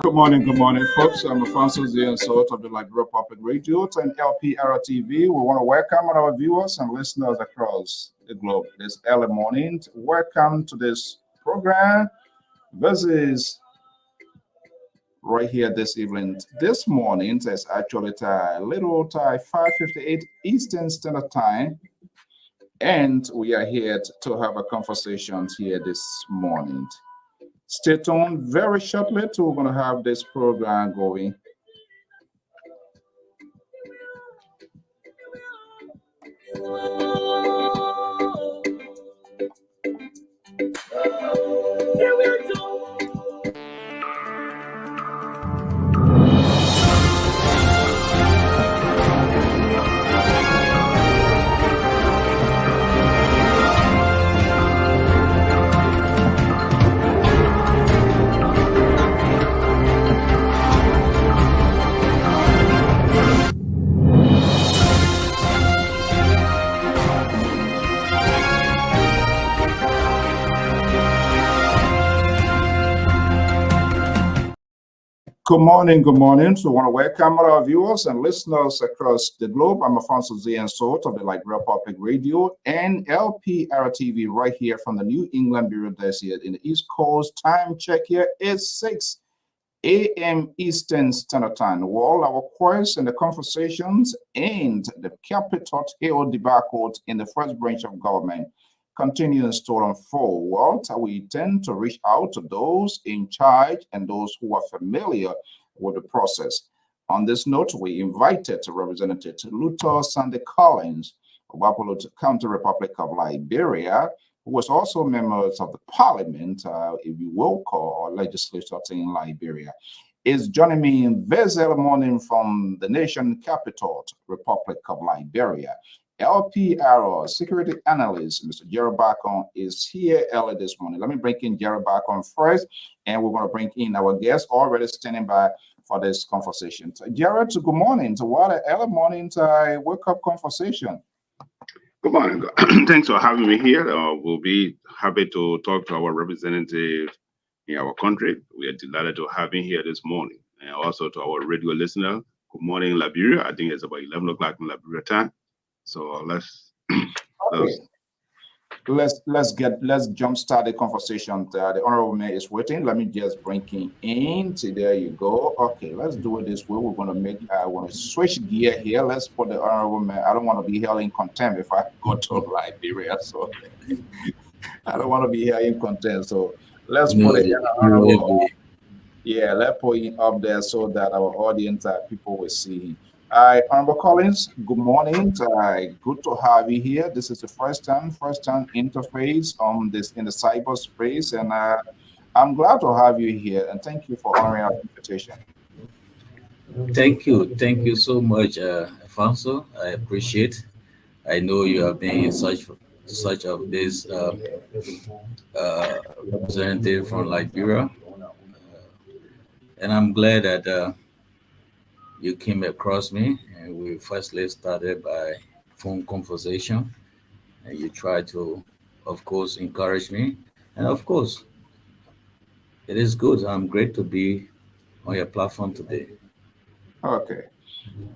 Good morning, folks. I'm Francis the Insult of the Liberia Public Radio and LPR TV. We want to welcome our viewers and listeners across the globe this early morning. Welcome to this program. This is right here this evening. This morning is actually little 5:58 Eastern Standard Time, and we are here to have a conversation here this morning. Stay tuned. Very shortly, we're going to have this program going. Good morning. So I want to welcome our viewers and listeners across the globe. I'm Alfonso Z. and Sort of the Liberia Public Radio and LPR TV right here from the New England Bureau desk here in the East Coast. Time check here is 6 a.m. Eastern Standard Time. All our questions and the conversations and the Capitol Hill debacle in the first branch of government continues to unfold. We tend to reach out to those in charge and those who are familiar with the process. On this note, we invited Representative Luther Sandy Collins of Wapollo County, Republic of Liberia, who was also members of the parliament, if you will call, or legislature in Liberia, is joining me in this early morning from the nation capital, Republic of Liberia. LPR security analyst, Mr. Jerry Bacon, is here early this morning. Let me bring in Jerry Bacon first, and we're going to bring in our guest already standing by for this conversation. So Jared, good morning. So what an early morning wake-up conversation. Good morning. Thanks for having me here. We'll be happy to talk to our representative in our country. We are delighted to have him here this morning. And also to our radio listener, good morning, Liberia. I think it's about 11 o'clock in Liberia time. So let's jumpstart the conversation. The honorable mayor is waiting. Let me just bring him in. So there you go. Okay, let's do it this way. We're going to make. I want to switch gear here. Let's put the honorable mayor. I don't want to be held in contempt if I go to Liberia. So I don't want to be held in contempt. So let's put it. Let's put it up there so that our audience, people will see him. Honorable Collins, good morning. Good to have you here. This is the first time interface on this in the cyberspace, and I'm glad to have you here. And thank you for honoring our invitation. Thank you so much, Alfonso. I appreciate. I know you have been in such of this representative from Liberia, and I'm glad that. You came across me, and we firstly started by phone conversation, and you try to, of course, encourage me. And of course, it is good. I'm great to be on your platform today. Okay.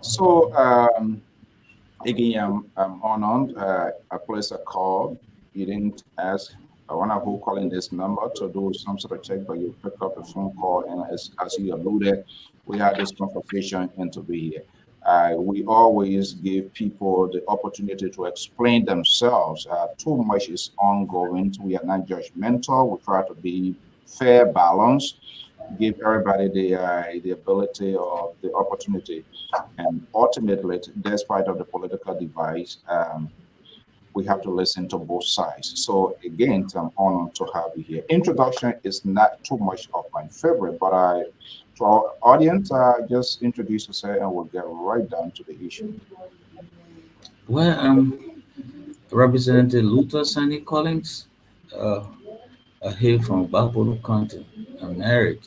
So again, I'm honored. I placed a call. You didn't ask. I wonder who calling this number to do some sort of check, but you pick up a phone call, and as you alluded, we had this conversation and to be here. We always give people the opportunity to explain themselves. Too much is ongoing. We are not judgmental. We try to be fair, balanced, give everybody the ability or the opportunity, and ultimately, despite of the political divide, we have to listen to both sides. So again, I'm honored to have you here. Introduction is not too much of my favorite, but to our audience, just introduce yourself and we'll get right down to the issue. Well, Representative Luther Sandy Collins. Uh, I hail from Bapolo County. I'm married.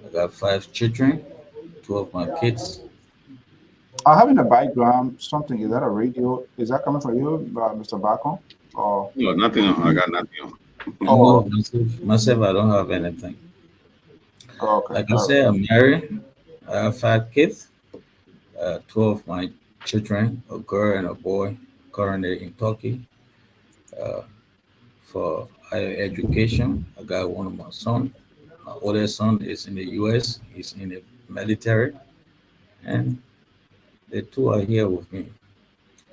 I got 5 children, 2 of my kids. I have in the background something. Is that a radio? Is that coming from you, Mr. Bacon? Or No, nothing. I got nothing. oh, No, myself, I don't have anything. okay, Like I all right. said, I'm married. I have 5 kids. 2 of my children, a girl and a boy, currently in Turkey uh, for higher education. I got one of my son. My oldest son is in the U.S. He's in the military, and the two are here with me,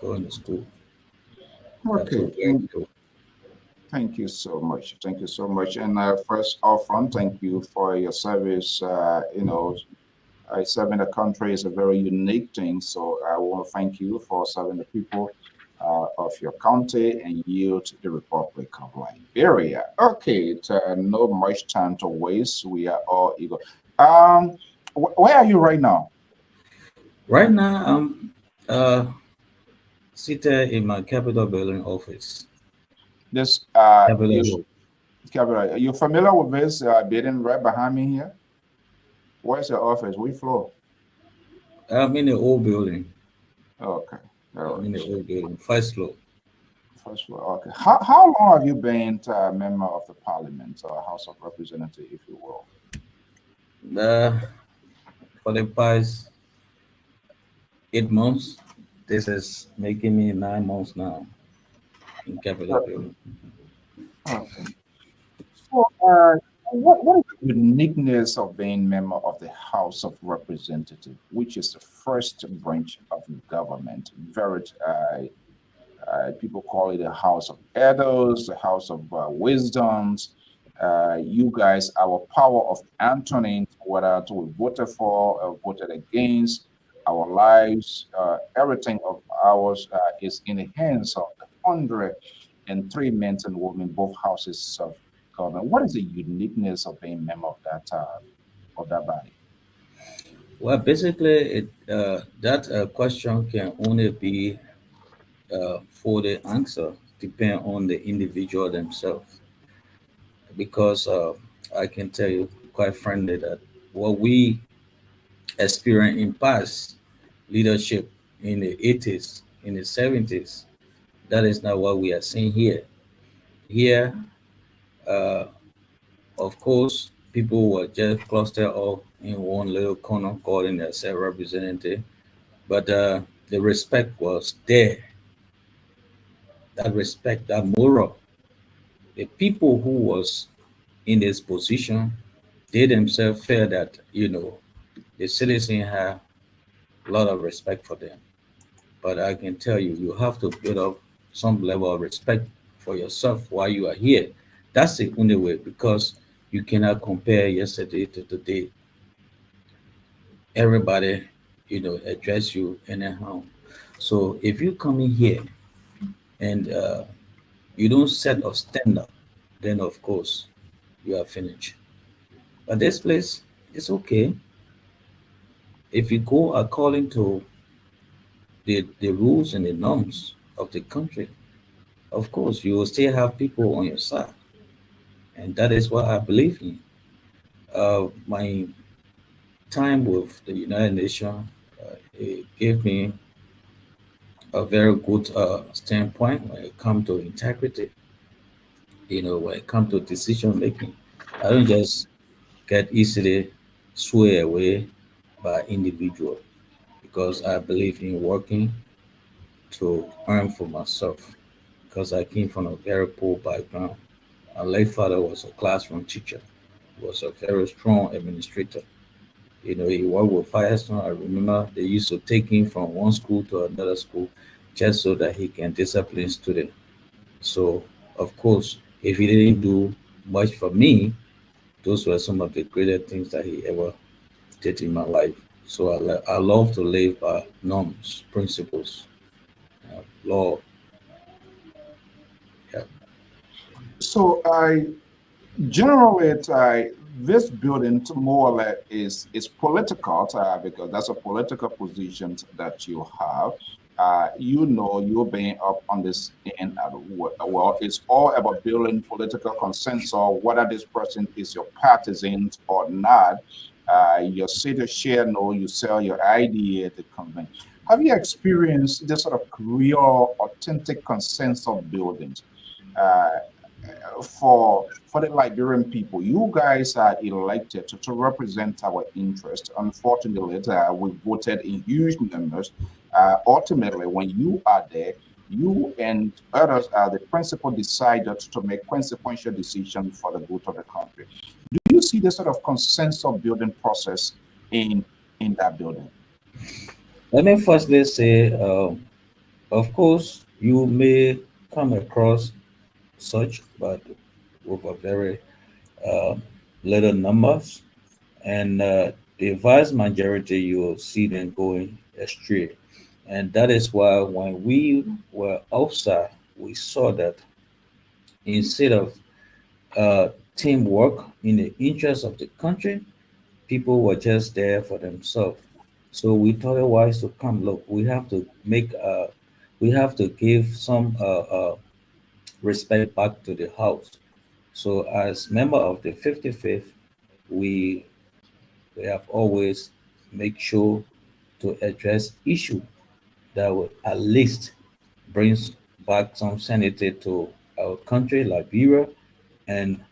going to school. Got Okay, two girls too. thank you so much. Thank you so much. And first off front, thank you for your service. Serving the country is a very unique thing. So I want to thank you for serving the people of your county and you to the Republic of Liberia. Okay, no much time to waste. We are all eager. Um, where are you right now? Right now, I'm seated in my Capitol building office. This Capitol Hill. Are you familiar with this building right behind me here? Where's your office? We floor. I'm in the old building. Okay, all I'm in the right. old building, first floor. First of all, okay. How long have you been a member of the Parliament or House of Representatives, if you will? Uh, for the past 8 months, this is making me 9 months now in Capitol building. Okay. So, what is the uniqueness of being member of the House of Representatives, which is the first branch of government? Very, people call it the House of Elders, the House of Wisdoms. You guys, our power of answering whether to we voted for or voted against, our lives, everything of ours is in the hands of the 103 men and women, both houses of government. What is the uniqueness of being member of that body? Well, basically, that question can only be for the answer depend on the individual themselves. Because I can tell you quite frankly that what we experienced in past leadership in the 80s, in the 70s, that is not what we are seeing here. Here, uh, of course, people were just clustered all in one little corner calling themselves representative, but the respect was there. That respect, that moral. The people who was in this position, they themselves felt that the citizen have a lot of respect for them. But I can tell you, you have to build up some level of respect for yourself while you are here. That's the only way because you cannot compare yesterday to today. Everybody, address you anyhow. So if you come in here and you don't set a standard, then of course you are finished. But this place is okay. If you go according to the rules and the norms of the country, of course you will still have people on your side. And that is what I believe in. My time with the United Nations, it gave me a very good standpoint when it comes to integrity. When it comes to decision making, I don't just get easily swayed away by individual because I believe in working to earn for myself because I came from a very poor background. My late father was a classroom teacher. He was a very strong administrator. He worked with Firestone. I remember they used to take him from one school to another school just so that he can discipline students. So, of course, if he didn't do much for me, those were some of the greatest things that he ever did in my life. So I love to live by norms, principles, law. Yeah. So I generally, this building more or less is political because that's a political position that you have. You're being up on this end. Well, it's all about building political consensus, whether this person is your partisan or not. Your city share, no, you sell your idea at the company. Have you experienced this sort of real, authentic consensus buildings? Uh, for the Liberian people, you guys are elected to represent our interest. Unfortunately, we voted in huge numbers. Ultimately, when you are there, you and others are the principal deciders to make consequential decisions for the good of the country. Do you see this sort of consensus building process in that building? Let me firstly say, of course, you may come across such, but with a very uh, little numbers, and the vast majority you will see them going astray. And that is why when we were outside, we saw that instead of teamwork in the interest of the country, people were just there for themselves. So we thought it wise to come. Look, we have to give some respect back to the house. So as member of the 55th, we we have always make sure to address issue that will at least brings back some sanity to our country, Liberia, and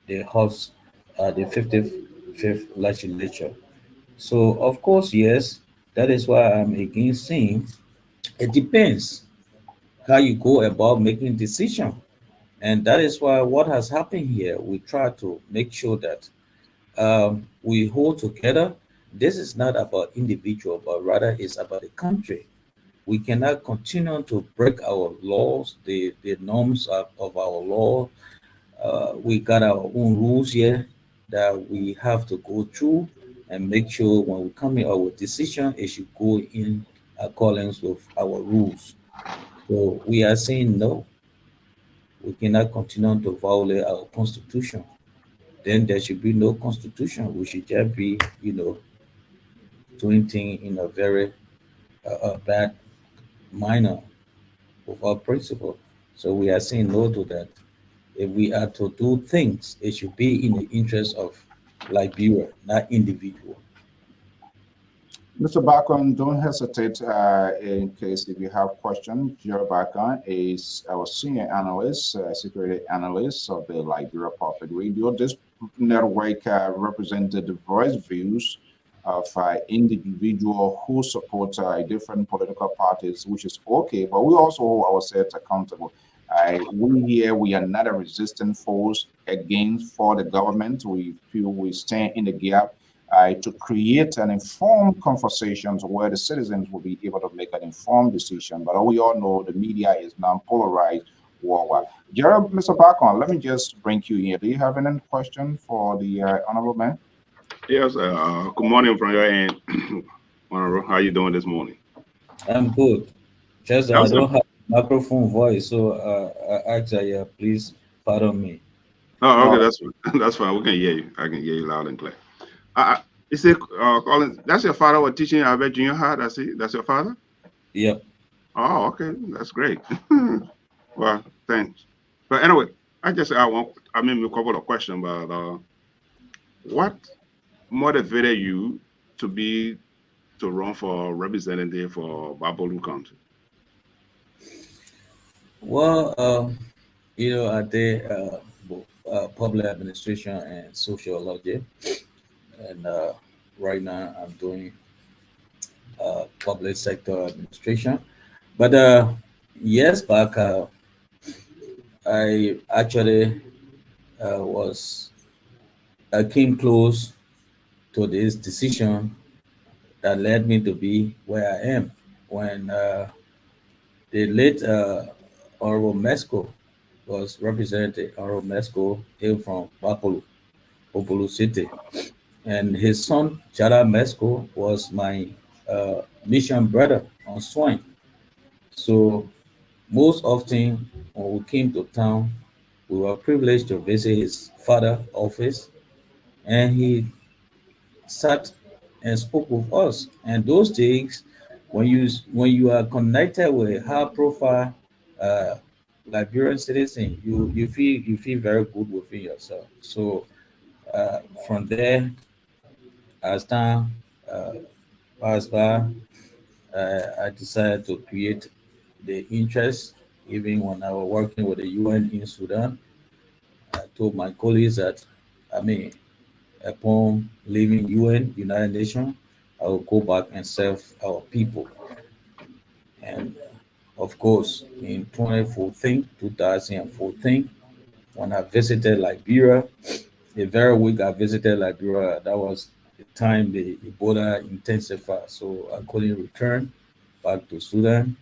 the House, the 55th legislature. So, of course, yes, that is why I'm again saying it depends how you go about making decision. And that is why what has happened here, we try to make sure that we hold together. This is not about individual, but rather it's about the country. We cannot continue to break our laws, the norms of our law. We got our own rules here that we have to go through and make sure when we come in our decision, it should go in accordance with our rules. So we are saying no, we cannot continue to violate our constitution. Then there should be no constitution. We should just be, doing things in a very bad manner without principle. So we are saying no to that. If we are to do things, it should be in the interest of Liberia, not individual. Mr. Bacon, don't hesitate in case if you have questions. Joe Bacon is our senior analyst, security analyst of the Liberia Public Radio. This network represented the voice views of individual who support different political parties, which is okay, but we also hold ourselves accountable. We are not a resistant force against for the government. We feel we stand in the gap to create an informed conversations where the citizens will be able to make an informed decision. But we all know the media is now polarized worldwide. Gerald, Mr. Bacon, let me just bring you here. Do you have any question for the honorable man? Yes, good morning from your end. Honorable, how you doing this morning? I'm good. Just that I Also, don't have microphone voice, so I ask that you please pardon me. oh, okay, No, that's that's fine. We can hear you. I can hear you loud and clear. You say, Colin, that's your father was teaching at Junior High. That's it. That's your father. Yep. Oh, okay, that's great. Well, thanks. But anyway, I mean, a couple of questions, but what motivated you to run for representative for Babolu County? Well, I did both public administration and sociology, and right now I'm doing public sector administration. But years back, I actually was I came close to this decision that led me to be where I am when the late Honorable Mesco was represented. Honorable Mesco hailed from Bapolu City, and his son Jada Mesco was my mission brother on Swine. So most often when we came to town, we were privileged to visit his father office, and he sat and spoke with us. And those days, when you are connected with high profile uh, Liberian citizen, you feel very good within yourself. So from there, as time uh, passed by, I decided to create the interest. Even when I was working with the UN in Sudan, I told my colleagues that, I mean, upon leaving UN, United Nations, I will go back and serve our people. And of course, in 2014, when I visited Liberia, the very week I visited Liberia, that was the time the Ebola intensified. So I couldn't return back to Sudan.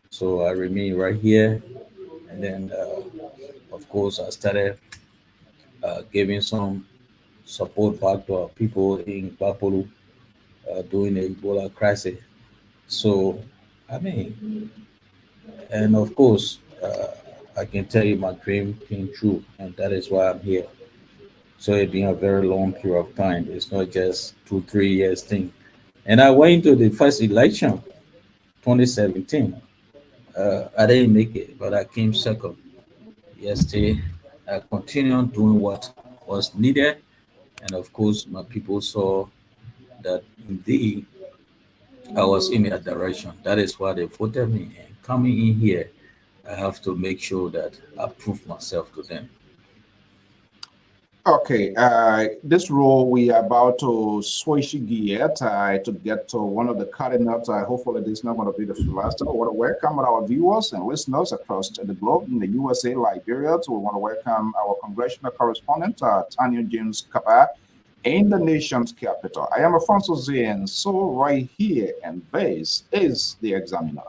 So I remained right here. And then, of course, I started giving some support back to our people in Bapolu during the Ebola crisis. So, I mean, and of course, I can tell you my dream came true, and that is why I'm here. So it's been a very long period of time. It's not just 2, 3 years thing. And I went into the first election, 2017. I didn't make it, but I came second. Yesterday, I continued on doing what was needed, and of course, my people saw that indeed I was in that direction. That is why they voted me. And coming in here, I have to make sure that I prove myself to them. Okay, this role we are about to switch gear to get to one of the cutting notes. Hopefully, this is not going to be the last. I want to welcome our viewers and listeners across the globe in the USA, Liberia. So we want to welcome our congressional correspondent, Tanya James Kaba, in the nation's capital. I am Alfonso Zien, so right here, and this is the Examiner.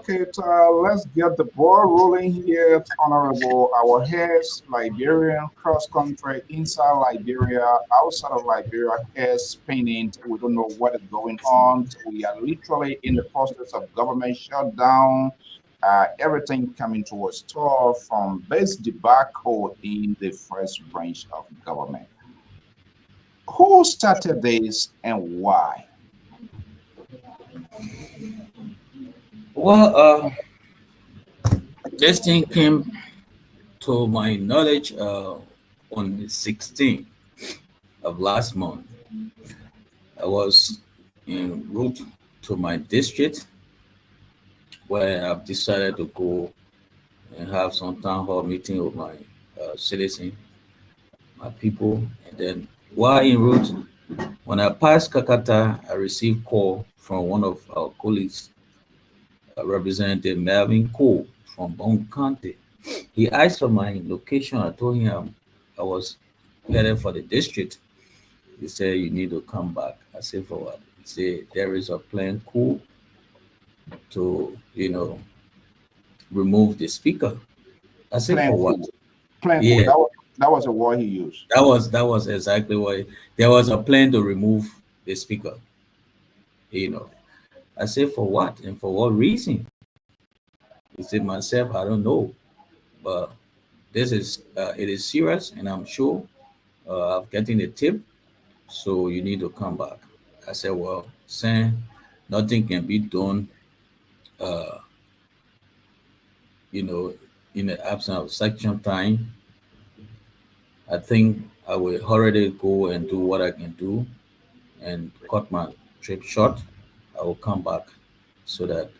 Okay, let's get the ball rolling here, Honorable. Our hairs, Liberian, cross country, inside Liberia, outside of Liberia, hair spinning. We don't know what is going on. We are literally in the process of government shutdown. Everything coming to a stop from this debacle in the first branch of government. Who started this and why? Well, this thing came to my knowledge on the 16th of last month. I was en route to my district where I've decided to go and have some town hall meeting with my citizen, my people. And then while en route, when I passed Kakata, I received call from one of our colleagues, Representative Melvin Cole from Bon County. He asked for my location. I told him I was headed for the district. He said, "You need to come back." I said, "For what?" He said, "There is a plan coup to, remove the speaker." I said, Plan "For what?" food. Plan food. Yeah, That was a word he used. that was exactly what there was a plan to remove the speaker. You know, I said, "For what and for what reason?" He said, "Myself, I don't know, but it is serious, and I'm sure I'm getting a tip, so you need to come back." I said, "Well, Sam, nothing can be done, uh, you know, in the absence of section time, I think I will already go and do what I can do and cut my trip short. I will come back so that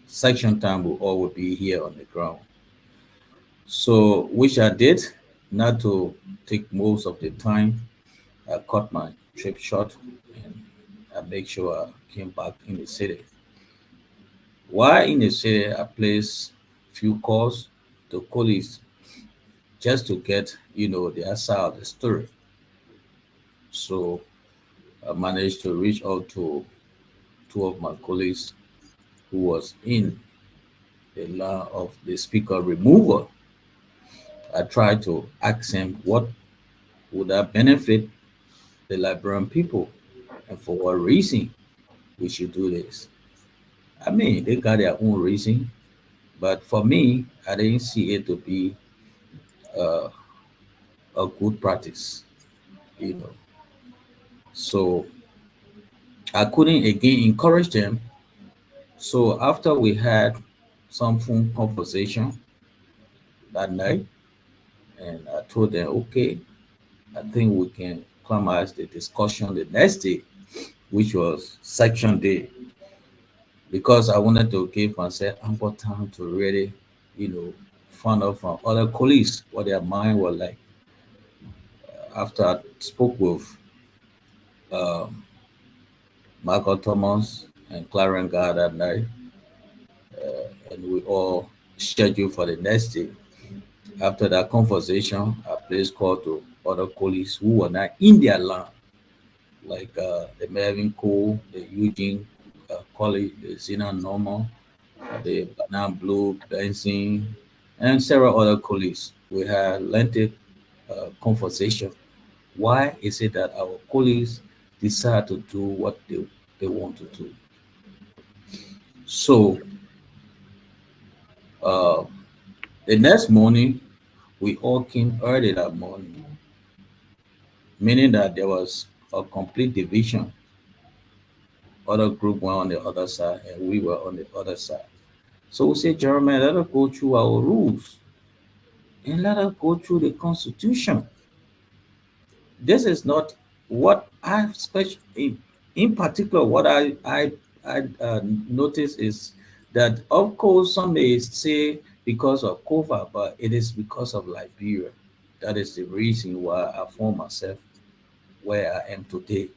section time will always be here on the ground. So, which I did, not to take most of the time. I cut my trip short and I make sure I came back in the city. While in the city, I placed few calls to colleagues just to get, the other side of the story. So I managed to reach out to two of my colleagues who was in the line of the speaker removal. I tried to ask them what would that benefit the Liberian people and for what reason we should do this. I mean, they got their own reason, but for me, I didn't see it to be uh, a good practice, you know. So I couldn't again encourage them. So after we had some phone conversation that night, and I told them, okay, I think we can climax the discussion the next day, which was section day, because I wanted to give myself ample time to really, find out from other colleagues what their mind was like. After I spoke with um, Michael Thomas and Clarence Guy that night, and we all scheduled for the next day. After that conversation, I placed call to other colleagues who were not in their line, like the Melvin Cole, the Eugene College, the Zena Normal, the Banana Blue, Benson, and several other colleagues. We had lengthy conversation. Why is it that our colleagues decide to do what they want to do? So uh, the next morning, we all came early that morning, meaning that there was a complete division. Other group were on the other side, and we were on the other side. So we said, Jeremiah, let us go through our rules and let us go through the Constitution. This is not what I special in particular. What I notice is that of course some may say because of COVID, but it is because of Liberia. That is the reason why I found myself where I am today.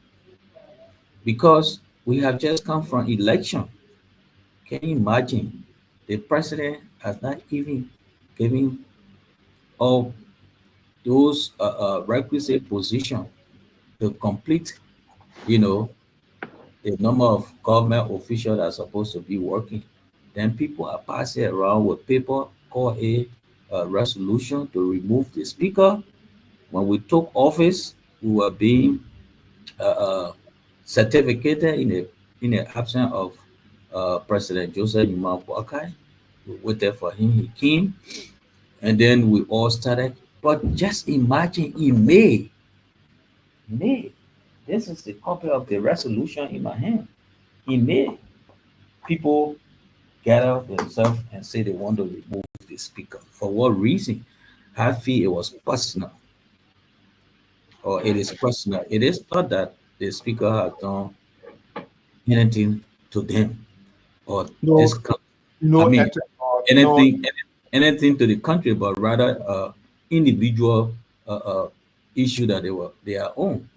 Because we have just come from election. Can you imagine? The president has not even given all those requisite position to complete, you know, the number of government officials that are supposed to be working. Then people are passing around with paper called a resolution to remove the speaker. When we took office, we were being uh, uh, certificated in the absence of President Joseph Numa Boakai. We waited for him, he came, and then we all started. But just imagine in May, this is the copy of the resolution in my hand. In May, people gather themselves and say they want to remove the speaker. For what reason? I feel it was personal, or it is personal. It is not that the speaker has done anything to them or No, this. I no, mean, no. anything to the country, but rather individual issue that they are on.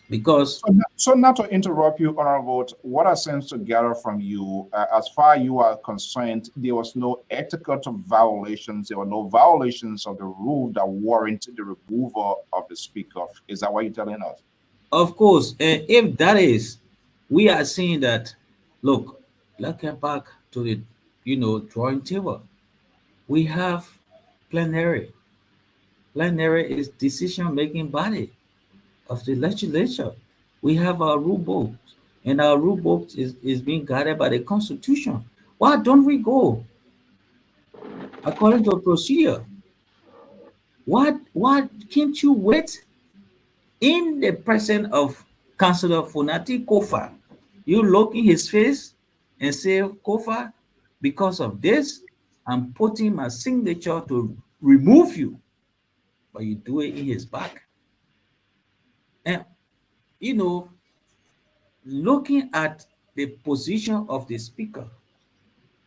Because So not to interrupt you, Honorable, what I sense to gather from you, as far you are concerned, there was no ethical violations. There were no violations of the rule that warranted the removal of the speaker. Is that what you're telling us? of course, and if that is, we are seeing that. Look, let's get back to the drawing table. We have plenary. Plenary is decision making body of the legislature. We have our rule books, and our rule books is being guided by the Constitution. Why don't we go according to procedure? Why can't you wait in the presence of Councillor Funati Kofa? You look in his face and say, Kofa, because of this, I'm putting my signature to remove you, but you do it in his back. And you know, looking at the position of the speaker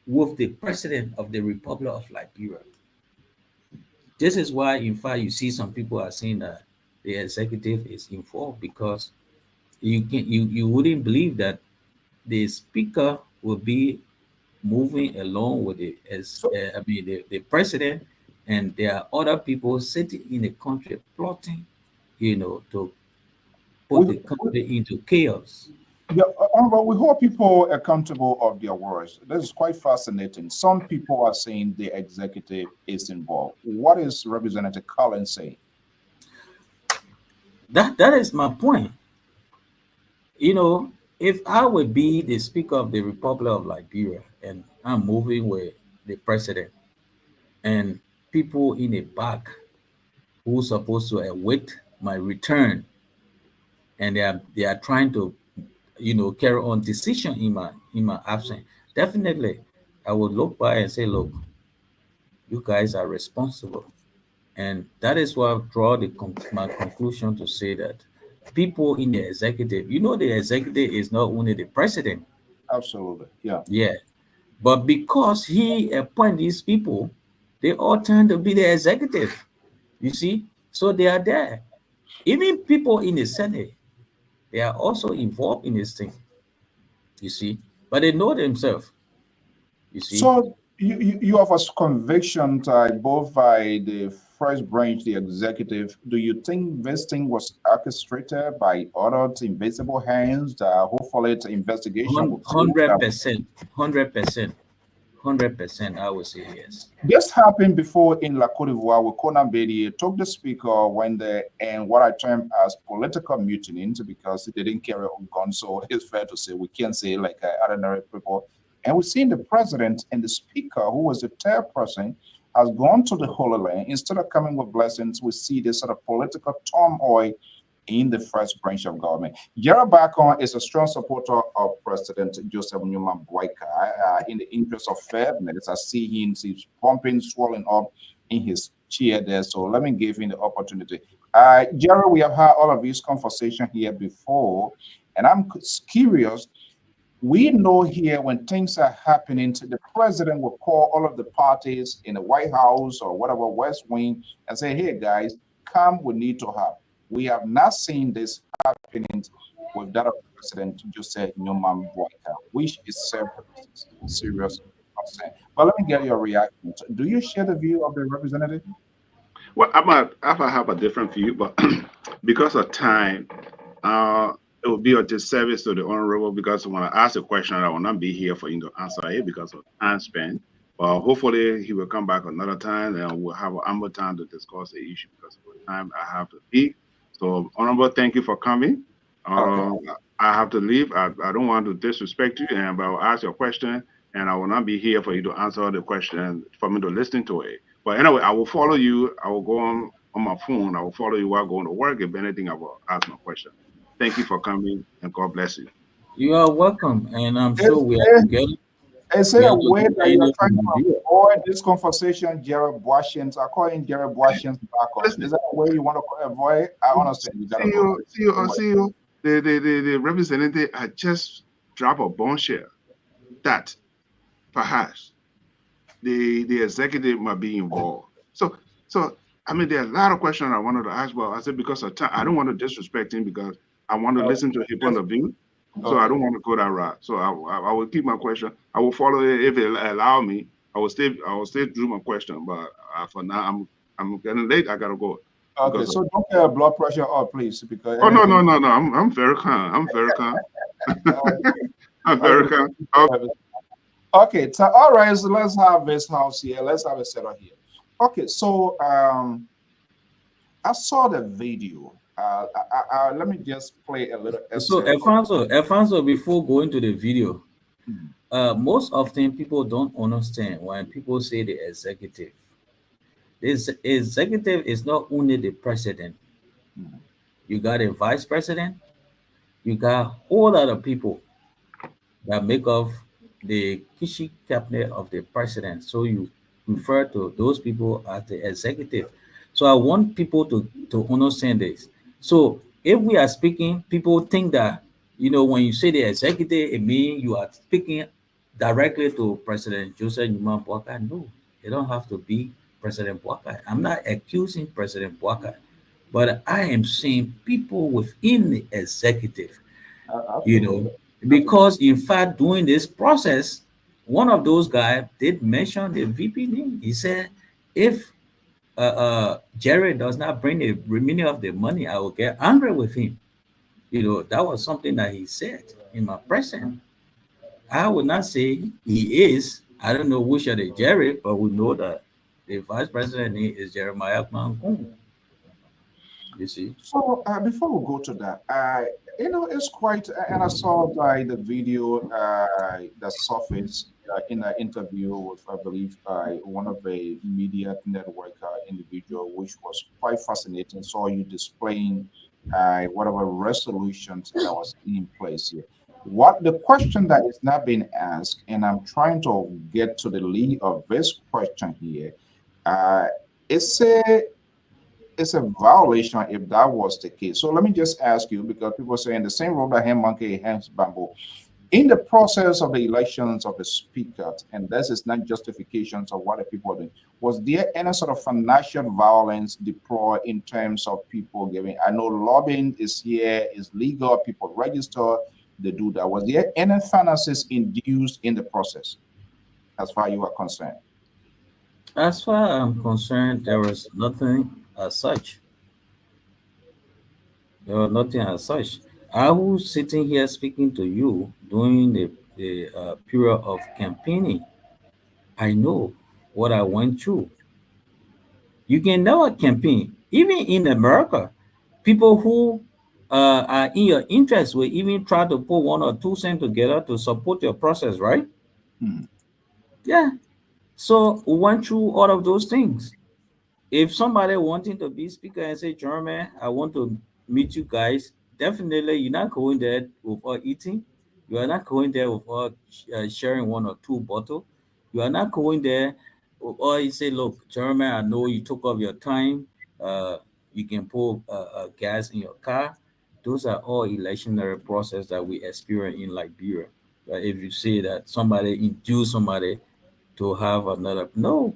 with the president of the Republic of Liberia, this is why, in fact, you see some people are saying that the executive is involved, because you wouldn't believe that the speaker will be moving along with So the president, and there are other people sitting in the country plotting, to put we, the country into chaos. yeah, Honorable, we hold people accountable of their words. This is quite fascinating. Some people are saying the executive is involved. What is Representative Collins saying? That is my point. If I would be the speaker of the Republic of Liberia and I'm moving with the president, and people in the back who supposed to await my return, and they are trying to carry on decision in my absence, definitely I would look by and say, look, you guys are responsible. And that is why I've drawn my conclusion to say that people in the executive, the executive is not only the president. Absolutely. Yeah. Yeah. But because he appoint these people, they all turn to be the executive. You see? So they are there. Even people in the Senate, they are also involved in this thing. You see? But they know themselves. You see? So you have a conviction both by the first branch, the executive. Do you think this thing was orchestrated by other invisible hands? Hopefully, the investigation will prove that 100%, 100%, 100%, I would say yes. this happened before in La Cote d'Ivoire with Conan Bedi took the speaker when the and what I term as political mutiny because they didn't carry on guns. So it's fair to say we can't say like ordinary people. And we've seen the president and the speaker, who was the third person, has gone to the Holy Land. Instead of coming with blessings, we see this sort of political turmoil in the first branch of government. Gerald Bacon is a strong supporter of President Joseph Newman Boyka. In the interest of fairness, I see him, he's pumping, swelling up in his chair there. So let me give him the opportunity. Gerald, we have had all of these conversations here before, and I'm curious. We know here when things are happening, the president will call all of the parties in the White House or whatever West Wing and say, hey guys, come, we need to have. We have not seen this happening with that of President Joseph Newman Boyka, which is serious concern. But let me get your reaction. Do you share the view of the representative? Well, I might have a different view, but because of time, it will be a disservice to the honorable, because when I ask a question, I will not be here for him to answer it because of time spent. But hopefully he will come back another time and we'll have ample time to discuss the issue because of the time I have to leave. So, honorable, thank you for coming. Okay. I have to leave. I don't want to disrespect you, but I will ask your question, and I will not be here for you to answer the question, for me to listen to it. But anyway, I will follow you. I will go on my phone. I will follow you while going to work. If anything, I will ask my question. Thank you for coming, and God bless you. You are welcome, and I'm Is sure we are there, together. is We there are a way together that in you're it trying from to Nigeria. avoid this conversation, Jared Washington? I call him Jared Washington back on. Listen, Is that a way you want to avoid? I understand you gotta go. CEO. The representative had just dropped a bombshell that perhaps the executive might be involved. So I mean, there are a lot of questions I wanted to ask, but I said because of time, I don't want to disrespect him because I want to listen to his point of view. So I don't want to go that route. So I will keep my question. I will follow it if it allow me. I will stay through my question. But for now, I'm getting late. I gotta go. Okay, so don't get blood pressure up, please, because Oh no anything. no. I'm very calm. I'm very calm. uh, I'm very calm. okay, so all right, so let's have this house here. Let's have a setup here. Okay, so I saw the video. Let me just play a little So, excerpt. Alfonso, before going to the video, Mhm. most often people don't understand when people say the executive. This executive is not only the president. Mhm. You got a vice president. You got a whole lot of people that make up the key cabinet of the president. So refer to those people as the executive. So I want people to understand this. So if we are speaking, people think that, when you say the executive, it means you are speaking directly to President Joseph Numa Boakai. No, it don't have to be President Boakai. I'm not accusing President Boakai, but I am saying people within the executive, you know, Absolutely. Absolutely. because in fact, during this process, one of those guys did mention the VP name. He said, if Jerry does not bring the remaining of the money, I will get angry with him. That was something that he said in my presence. I would not say he is. I don't know which are the Jerry, but we know that the vice president is Jeremiah Mankun. You see? So before we go to that, it's quite, and I saw the video that surfaced in an interview with, I believe, one of the media network individual, which was quite fascinating. Saw you displaying whatever resolutions that was in place here. What the question that is not being asked, and I'm trying to get to the lead of this question here, uh, it's a it's a violation if that was the case. So let me just ask you, because people say in the same road that hand monkey hands bamboo. In the process of the elections of the speaker, and this is not justifications of what the people are doing, was there any sort of financial violence deployed in terms of people giving? I know lobbying is here, is legal, people register, they do that. Was there any finances induced in the process as far as you are concerned? As far as I'm concerned, there was nothing as such. There was nothing as such. I was sitting here speaking to you during the period of campaigning. I know what I went through. You can never campaign, even in America. People who are in your interest will even try to put 1 or 2 cents together to support your process, right? Hmm. Yeah. So we went through all of those things. If somebody wanting to be speaker and say, German, I want to meet you guys, definitely you're not going there without eating. You are not going there without sharing 1 or 2 bottles. You are not going there or you say, look, German, I know you took off your time. Uh, you can put gas in your car. Those are all electionary process that we experience in Liberia. But if you say that somebody induced somebody to have another, no,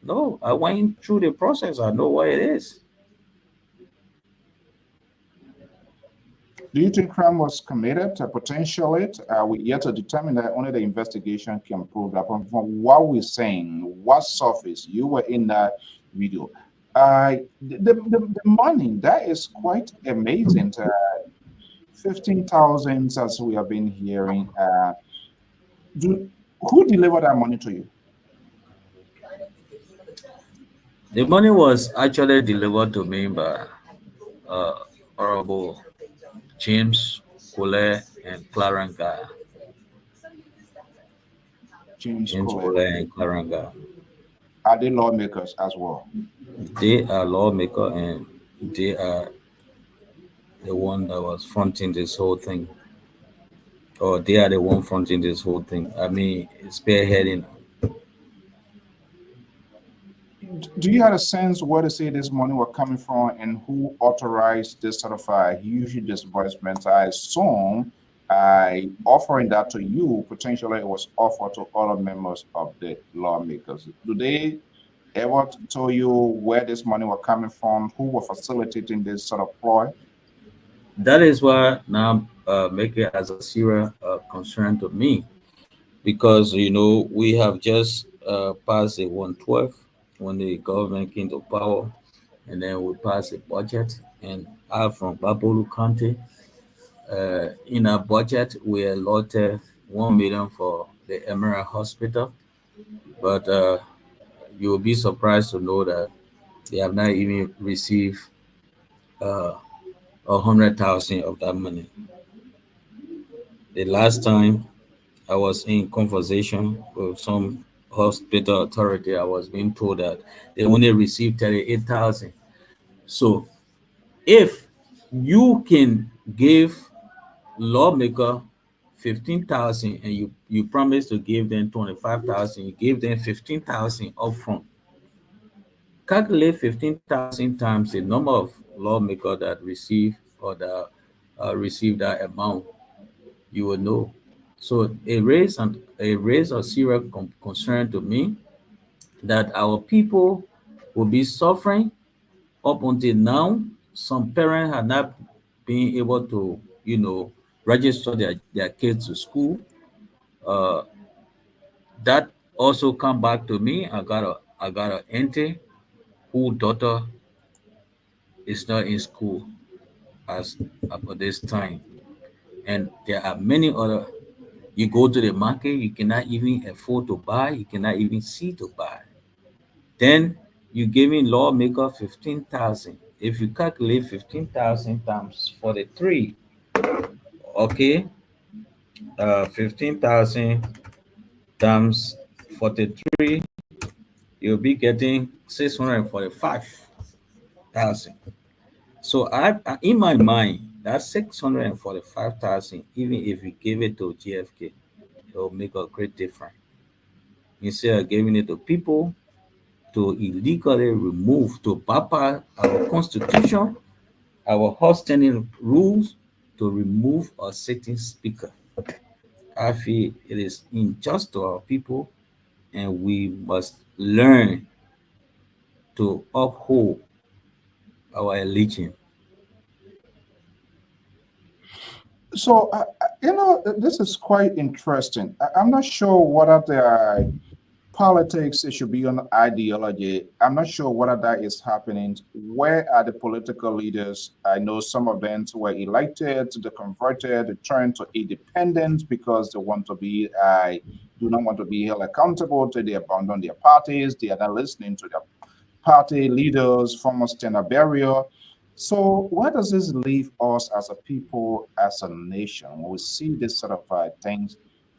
no, I went through the process. I know what it is. Do you think crime was committed potentially? We yet to determine that only the investigation can prove that. From what we're saying, what surface you were in that video, the money that is quite amazing. 15,000 as we have been hearing. Who delivered that money to you? The money was actually delivered to me by uh, Honorable James Kule and Claranga. James James Colette. Kule and Claranga. Are they lawmakers as well? They are lawmaker and they are the one that was fronting this whole thing. Or they are the one fronting this whole thing. I mean, spearheading. Do you have a sense where to say this money was coming from and who authorized this sort of huge disbursement? I assume offering that to you, potentially it was offered to other members of the lawmakers. Do they ever tell you where this money was coming from, who were facilitating this sort of ploy? That is why now make it as a serious concern to me because we have just passed the 112 when the government came to power, and then we passed a budget. And I from Babolu County, in our budget we allotted 1 million for the Emerald Hospital, but you'll be surprised to know that they have not even received uh, 100,000 of that money. The last time I was in conversation with some hospital authority, I was being told that they only received 38,000. So if you can give lawmaker 15,000 and you promise to give them 25,000, you give them 15,000 upfront. Calculate 15,000 times the number of lawmakers that receive or that receive that amount. You will know. So a raise of serious concern to me that our people will be suffering up until now. Some parents have not been able to, register their kids to school. Uh, that also come back to me. I got an auntie whose daughter is not in school as at this time, and there are many other. You go to the market, you cannot even afford to buy. You cannot even see to buy. Then you giving lawmaker 15,000. If you calculate 15,000 times 43, okay, 15,000 times 43, you'll be getting 645,000. So in my mind, that 645,000, even if you give it to GFK, it will make a great difference. Instead of giving it to people to illegally remove, to bypass our constitution, our hosting rules, to remove a sitting speaker. I feel it is unjust to our people, and we must learn to uphold our religion. So, this is quite interesting. I'm not sure whether the politics, it should be on ideology. I'm not sure whether that is happening. Where are the political leaders? I know some of them were elected, they converted, they turned to independent because they want to be, do not want to be held accountable to they abandon their parties. They are not listening to their party leaders, former standard barrier. So where does this leave us as a people, as a nation, when we see this sort of things,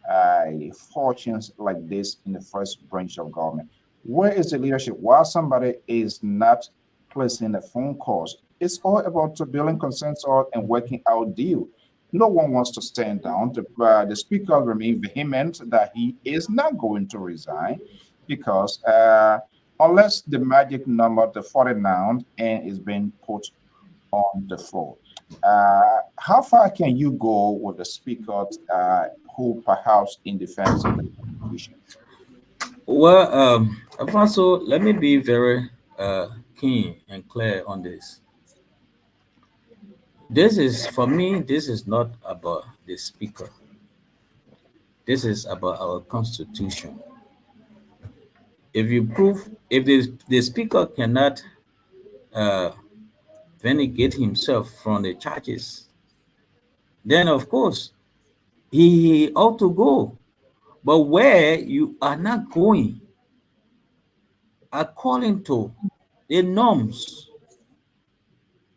uh, fortunes like this in the first branch of government? Where is the leadership? While somebody is not placing the phone calls, it's all about building consensus and working out deal. No one wants to stand down. The speaker remained vehement that he is not going to resign because unless the magic number, the 49, and is being put on the floor. How far can you go with the speaker who perhaps in defense of the constitution? Well, Alfonso, let me be very keen and clear on this. This is, for me, this is not about the speaker. This is about our constitution. If the speaker cannot uh, vindicate himself from the charges, then of course he ought to go. But where you are not going according to the norms,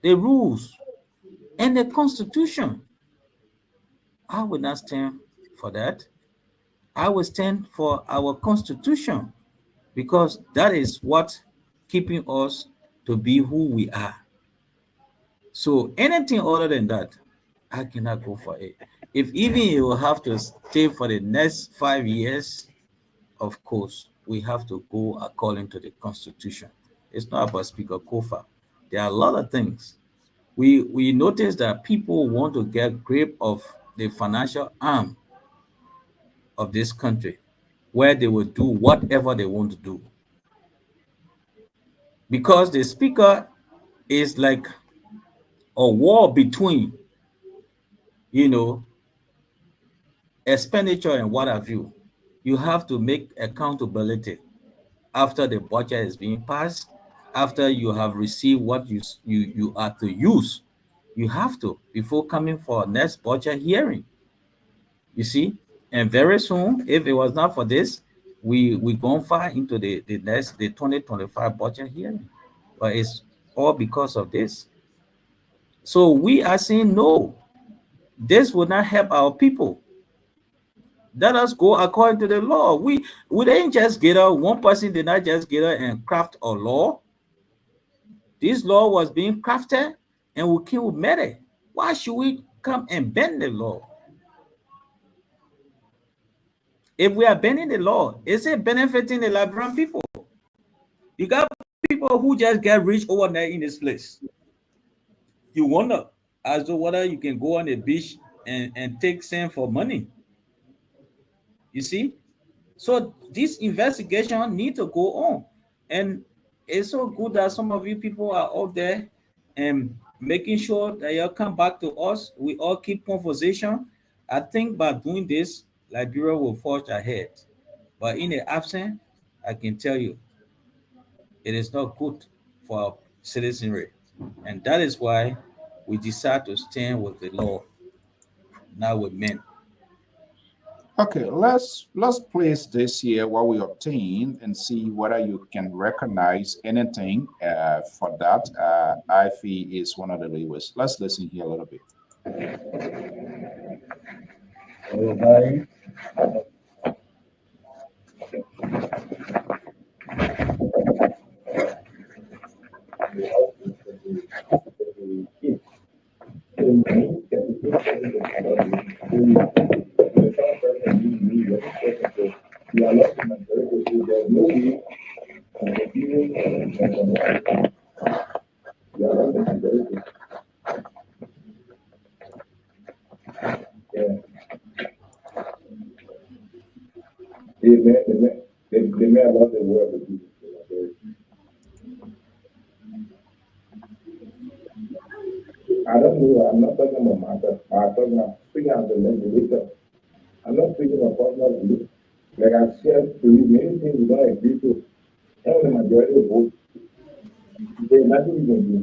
the rules, and the constitution, I will not stand for that. I will stand for our constitution because that is what keeping us to be who we are. So anything other than that, I cannot go for it. If even you will have to stay for the next 5 years, of course, we have to go according to the constitution. It's not about Speaker Kofa. There are a lot of things. We notice that people want to get grip of the financial arm of this country, where they will do whatever they want to do. Because the speaker is like a war between, you know, expenditure and what have you. You have to make accountability after the budget is being passed, after you have received what you are to use. You have to before coming for next budget hearing. You see, and very soon, if it was not for this, we gone far into the 2025 budget hearing, but it's all because of this. So we are saying no. This will not help our people. Let us go according to the law. We didn't just get out. One person did not just get out and craft a law. This law was being crafted, and we came with it. Why should we come and bend the law? If we are bending the law, is it benefiting the Liberian people? You got people who just get rich overnight in this place. You wonder as to whether you can go on the beach and take sand for money. You see? So this investigation need to go on. And it's so good that some of you people are out there and making sure that you come back to us. We all keep conversation. I think by doing this, Liberia will forge ahead. But in the absence, I can tell you, it is not good for our citizenry. And that is why we decide to stand with the law, not with men. Okay, let's place this here what we obtain and see whether you can recognize anything for that. I feel is one of the levers. Let's listen here a little bit. Everybody, they may allow the world to be. I don't know. I'm not talking about myself. I'm talking about speaking as a legislator. I'm not speaking of personal belief. Like I shared to you, many things we don't agree to. And when the majority vote, there's nothing you can do.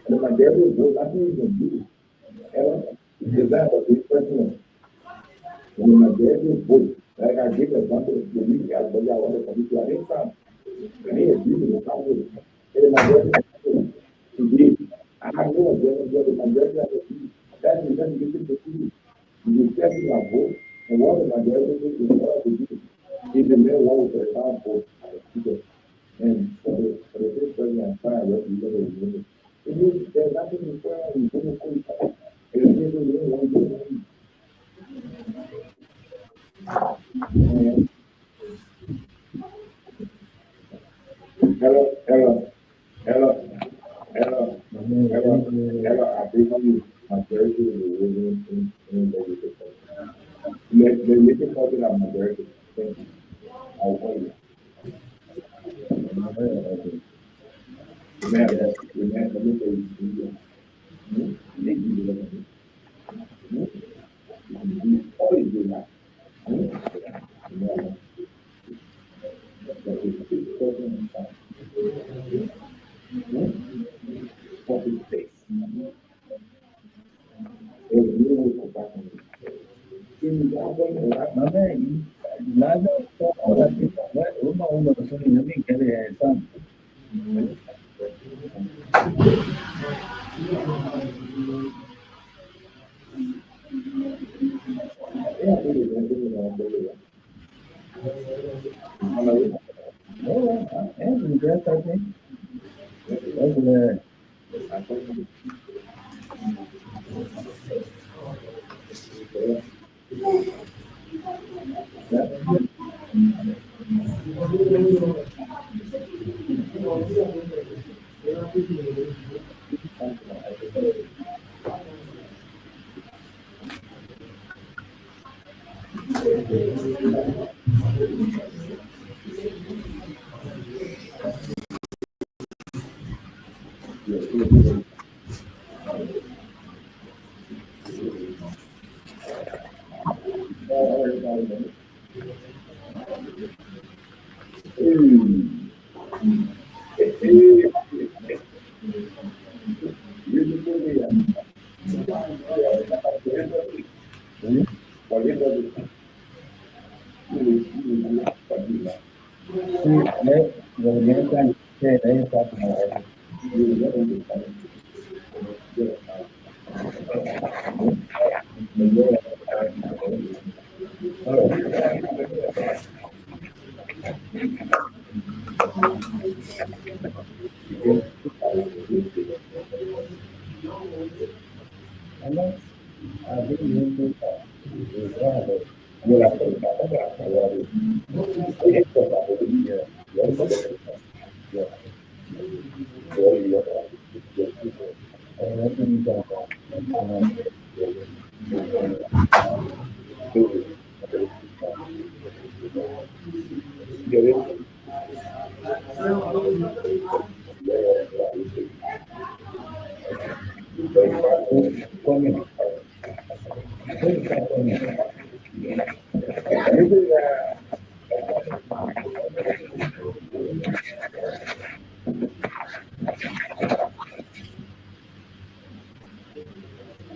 The majority vote, nothing you can do. And it's that of this person. When the majority vote, like I give an example, the week I want to commit to an income. And he agreed to the council. And the majority vote today. I have no objection to the majority of the people. That is just getting to see. You step in a vote, and what the majority is what to do. If the mayor wants to account for the people, and for the first person and fire, what you get is limit. It means there's nothing required in the code. And the people don't want to do. Hello, hello, hello, hello, hello, I think you majority of the women in legislation. They're making something of majority. Thank you. I'll call you. Remember, let me tell you. Always do that. Well, I think that's what it is. We have to talk about it. Yeah. Yeah, it's okay. Yeah. So, yeah. Yeah. And I think that, yeah,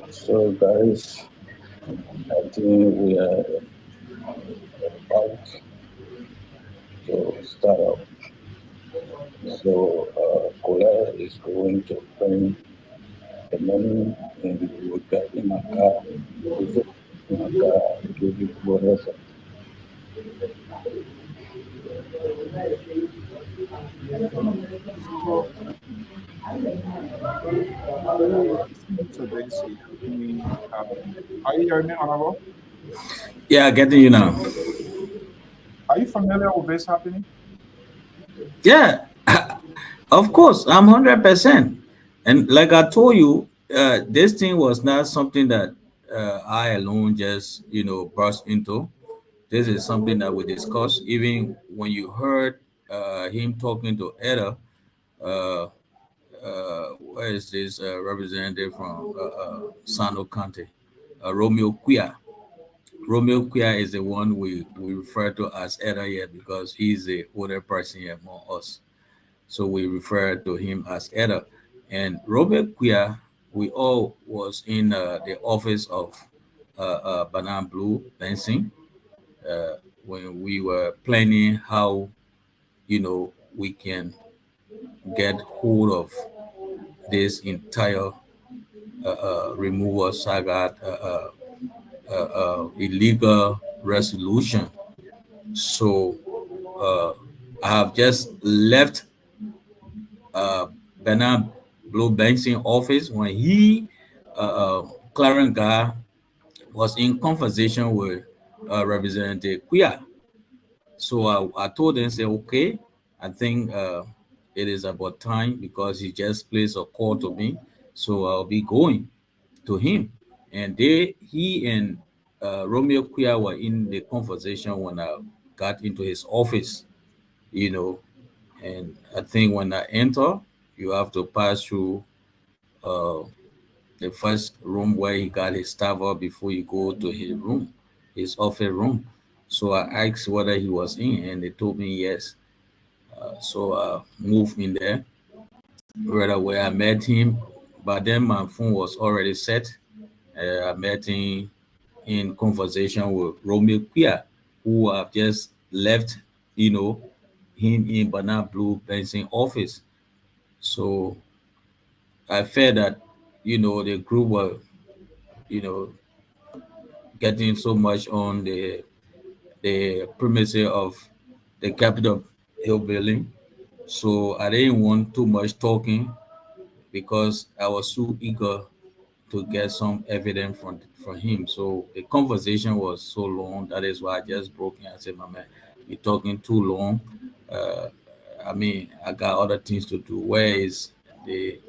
So, guys, I think we are about to start up. So, Kola is going to bring the money and we will get in my car. Visit my car, give you whatever. So basically, are you hearing me, Honorable? Yeah, getting you now. Are you familiar with this happening? Yeah, of course, I'm 100%. And like I told you, this thing was not something that I alone just, burst into. This is something that we discussed. Even when you heard him talking to Eda, uh, where is this representative from Sano County? Romeo Quia. Romeo Quia is the one we refer to as Eda here because he's the older person here among us. So we refer to him as Eda. And Robert Quia, we all was in the office of Banana Blue Dancing when we were planning how we can get hold of this entire removal saga, illegal resolution. So I have just left uh, Bernard Blue Banks's office when Clarence Guy, was in conversation with Representative Quia. So I told them, say, okay, I think it is about time because he just placed a call to me. So I'll be going to him. And he and Romeo Quia were in the conversation when I got into his office, you know. And I think when I enter, you have to pass through uh, the first room where he got his stuff up before you go to his room, his office room. So I asked whether he was in, and they told me yes. So I moved in there right away. I met him, but then my phone was already set. I met him in conversation with Romeo Quia, who have just left, you know, him in Banana Blue Benson office. So I felt that, the group were, you know, getting so much on the premises of the Capitol Hill building. So I didn't want too much talking because I was so eager to get some evidence from him. So the conversation was so long. That is why I just broke in. I said, "My man, you're talking too long. Uh, I mean, I got other things to do. Where is the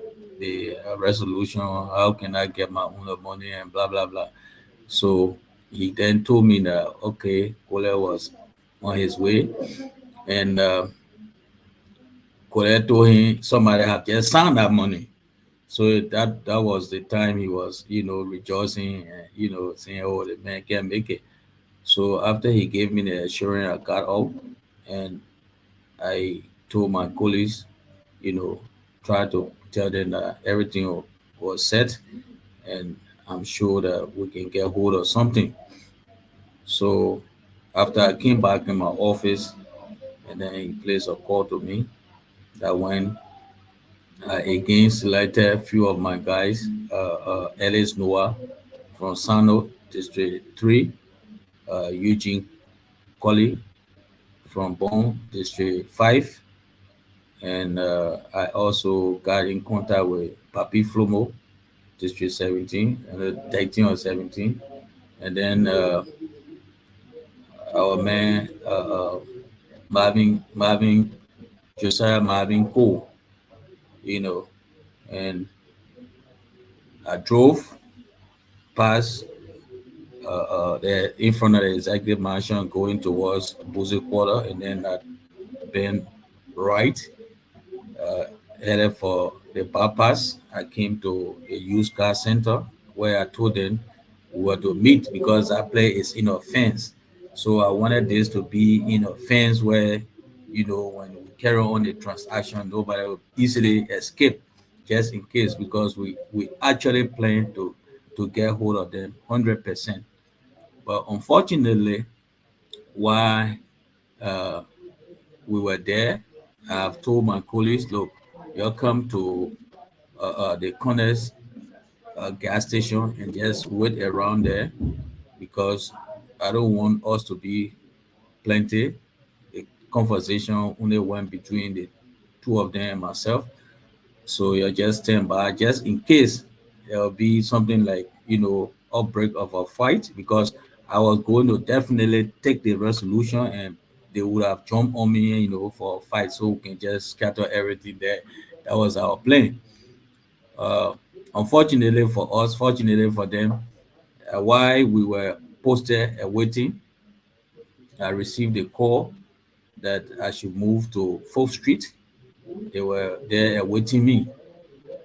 resolution? How can I get my own money and blah blah blah?" So he then told me that okay, Kole was on his way, and Kole told him somebody had just signed that money. So that was the time he was, rejoicing and saying, "Oh, the man can make it." So after he gave me the assurance, I got up and I told my colleagues, you know, try to tell them that everything was set, and I'm sure that we can get hold of something. So after I came back in my office, and then he placed a call to me that when I again selected a few of my guys, Ellis Noah from Sano District 3, Eugene Colley from Bone District 5, and I also got in contact with Papi Flomo, District 17, and 13 or 17, and then our man Marvin Josiah Marvin Cole, you know, and I drove past there in front of the executive mansion going towards Boozy Quarter, and then I been right, uh, headed for the bypass. I came to a used car center where I told them we were to meet because that place is in a fence. So I wanted this to be in a fence where, when we carry on the transaction, nobody will easily escape, just in case, because we actually plan to get hold of them 100%. But unfortunately, while uh, we were there, I've told my colleagues, look, you come to the corners gas station and just wait around there because I don't want us to be plenty. The conversation only went between the two of them and myself. So you're just stand by just in case there'll be something like, outbreak of a fight, because I was going to definitely take the resolution and they would have jumped on me, for a fight, so we can just scatter everything there. That was our plan. Uh, Unfortunately for us, fortunately for them, while we were posted waiting, I received a call that I should move to 4th Street. They were there awaiting me.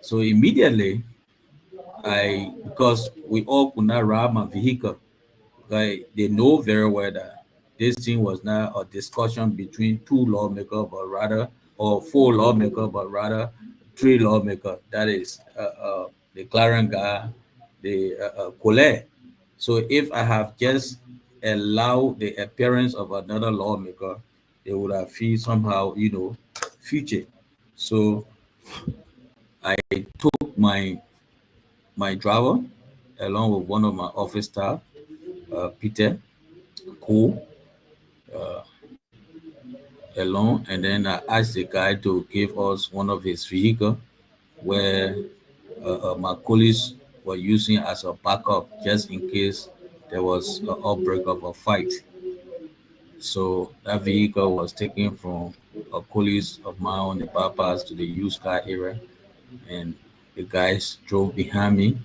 So immediately, because we all could not ride my vehicle, like they know very well that this thing was not a discussion between two lawmakers, but rather, or four lawmakers, but rather three lawmakers. That is the Clarence guy, the Colette. So if I have just allowed the appearance of another lawmaker, they would have feel somehow, future. So I took my driver along with one of my office staff, Peter Cole, uh, alone, and then I asked the guy to give us one of his vehicle where my colleagues were using as a backup just in case there was an outbreak of a fight. So that vehicle was taken from a colleagues of mine on the bypass to the used car area, and the guys drove behind me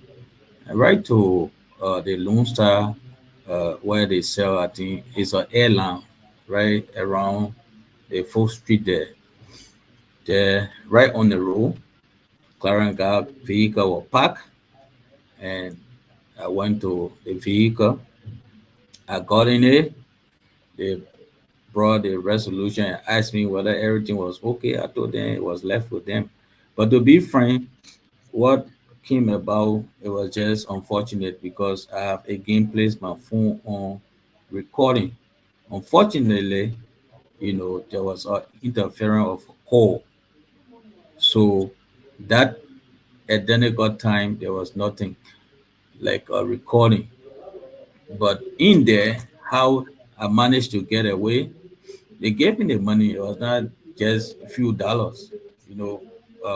and right to the Lone Star, where they sell, I think it's an airline right around the 4th Street there. There, right on the road, Clarence got vehicle was parked, and I went to the vehicle. I got in it. They brought the resolution and asked me whether everything was okay. I told them it was left with them. But to be frank, what came about, it was just unfortunate because I have again placed my phone on recording. Unfortunately, there was a interference of a call. So that at then it got time, there was nothing like a recording. But in there, how I managed to get away, they gave me the money. It was not just a few dollars,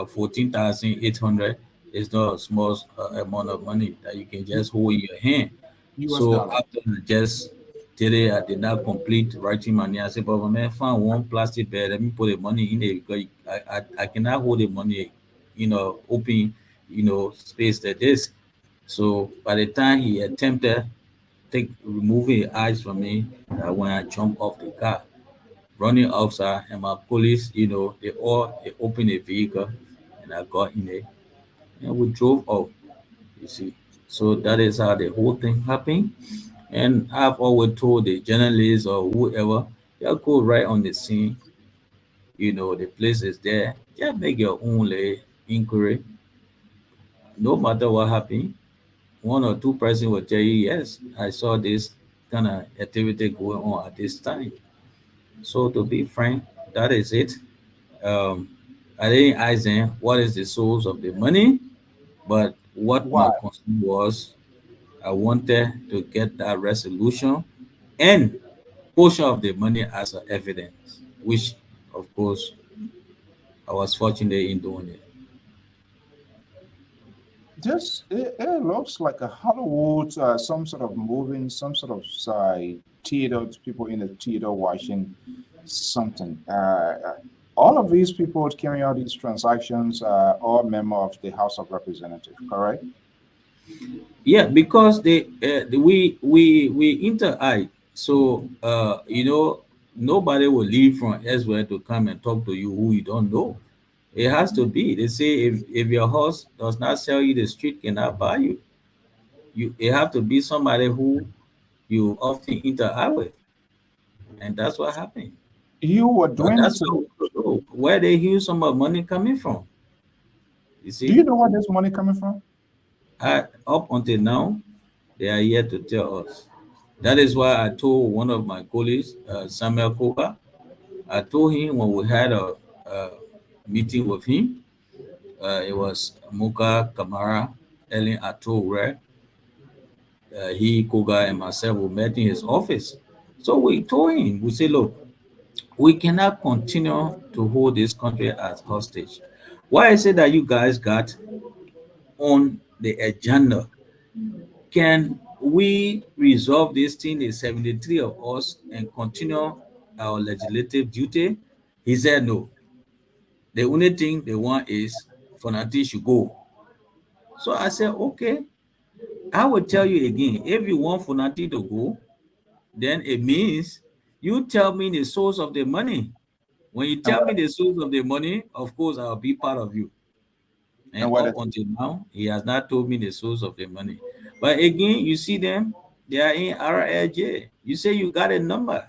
14,800 is not a small amount of money that you can just hold in your hand. US So dollar. after I just did it, I did not complete writing money. I said, but my man, find one plastic bag. Let me put the money in there because I cannot hold the money, open, space like this. So by the time he attempted take removing his eyes from me, when I jumped off the car, running outside, and my police, they opened the vehicle, and I got in there, and we drove off. You see, so that is how the whole thing happened. And I've always told the journalists or whoever, you go right on the scene. The place is there. Just make your own inquiry. No matter what happened, one or two person will tell you, yes, I saw this kind of activity going on at this time. So to be frank, that is it. Um, I didn't ask them what is the source of the money, but what Why? my concern was, I wanted to get that resolution and portion of the money as a evidence, which of course I was fortunate in doing it. It looks like a Hollywood, some sort of moving, some sort of theater, people in the theater watching something. All of these people carrying out these transactions are all members of the House of Representatives, correct? Yeah, because we interact. So nobody will leave from elsewhere to come and talk to you who you don't know. It has to be. They say if your horse does not sell you, the street cannot buy you. It have to be somebody who you often interact with, and that's what happened. You were But doing it. that's where they hear some of money coming from. You Do you see, know where this money coming from? up until now, they are here to tell us. That is why I told one of my colleagues, Samuel Koga, I told him when we had a meeting with him, it was Muka Kamara, Ellen Atore, he, Koga, and myself, we met in his office. So we told him, we said, look, we cannot continue to hold this country as hostage. Why I say that you guys got on the agenda, can we resolve this thing, the 73 of us, and continue our legislative duty? He said no. The only thing they want is Fonati should go. So I said, okay, I will tell you again, if you want Fonati to go, then it means you tell me the source of the money. When you And tell me the source of the money, of course, I'll be part of you. And what up until now, he has not told me the source of the money. But again, you see them, they are in RLJ. You say you got a number.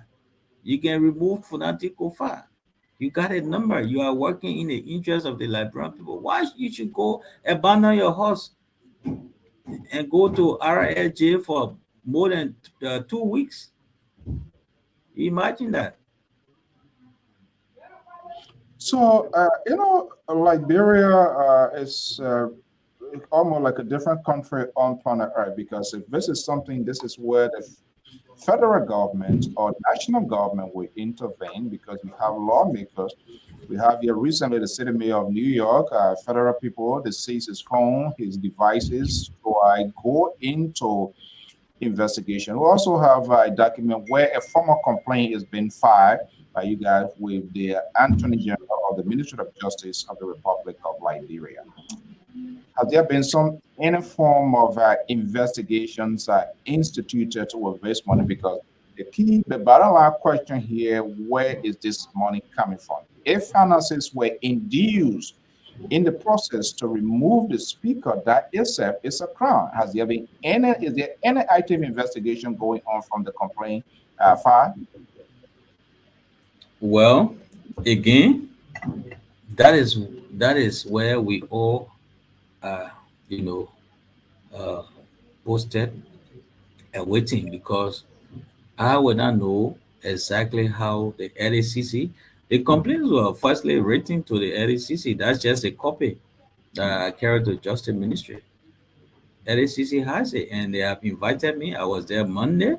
You can remove Funati Kofa. You got a number. You are working in the interest of the Liberian people. Why you should go abandon your horse and go to RLJ for more than 2 weeks? Imagine that. so Liberia is almost like a different country on planet Earth, because if this is something, this is where the federal government or national government will intervene, because we have lawmakers. We have here recently the city mayor of New York, federal people, they seize his phone, his devices, so I go into investigation. We also have a document where a formal complaint is being filed by you guys with the Attorney General of the Ministry of Justice of the Republic of Liberia. Has there been any form of investigations instituted with this money? Because the bottom line question here, where is this money coming from? If finances were induced in the process to remove the speaker, that itself is a crime. Is there any active investigation going on from the complaint file? Well, again, that is where we all are, uh, posted and waiting, because I would not know exactly how the LACC, the complaints were firstly written to the LACC. That's just a copy that I carried to Justice Ministry. LACC has it, and they have invited me. I was there Monday.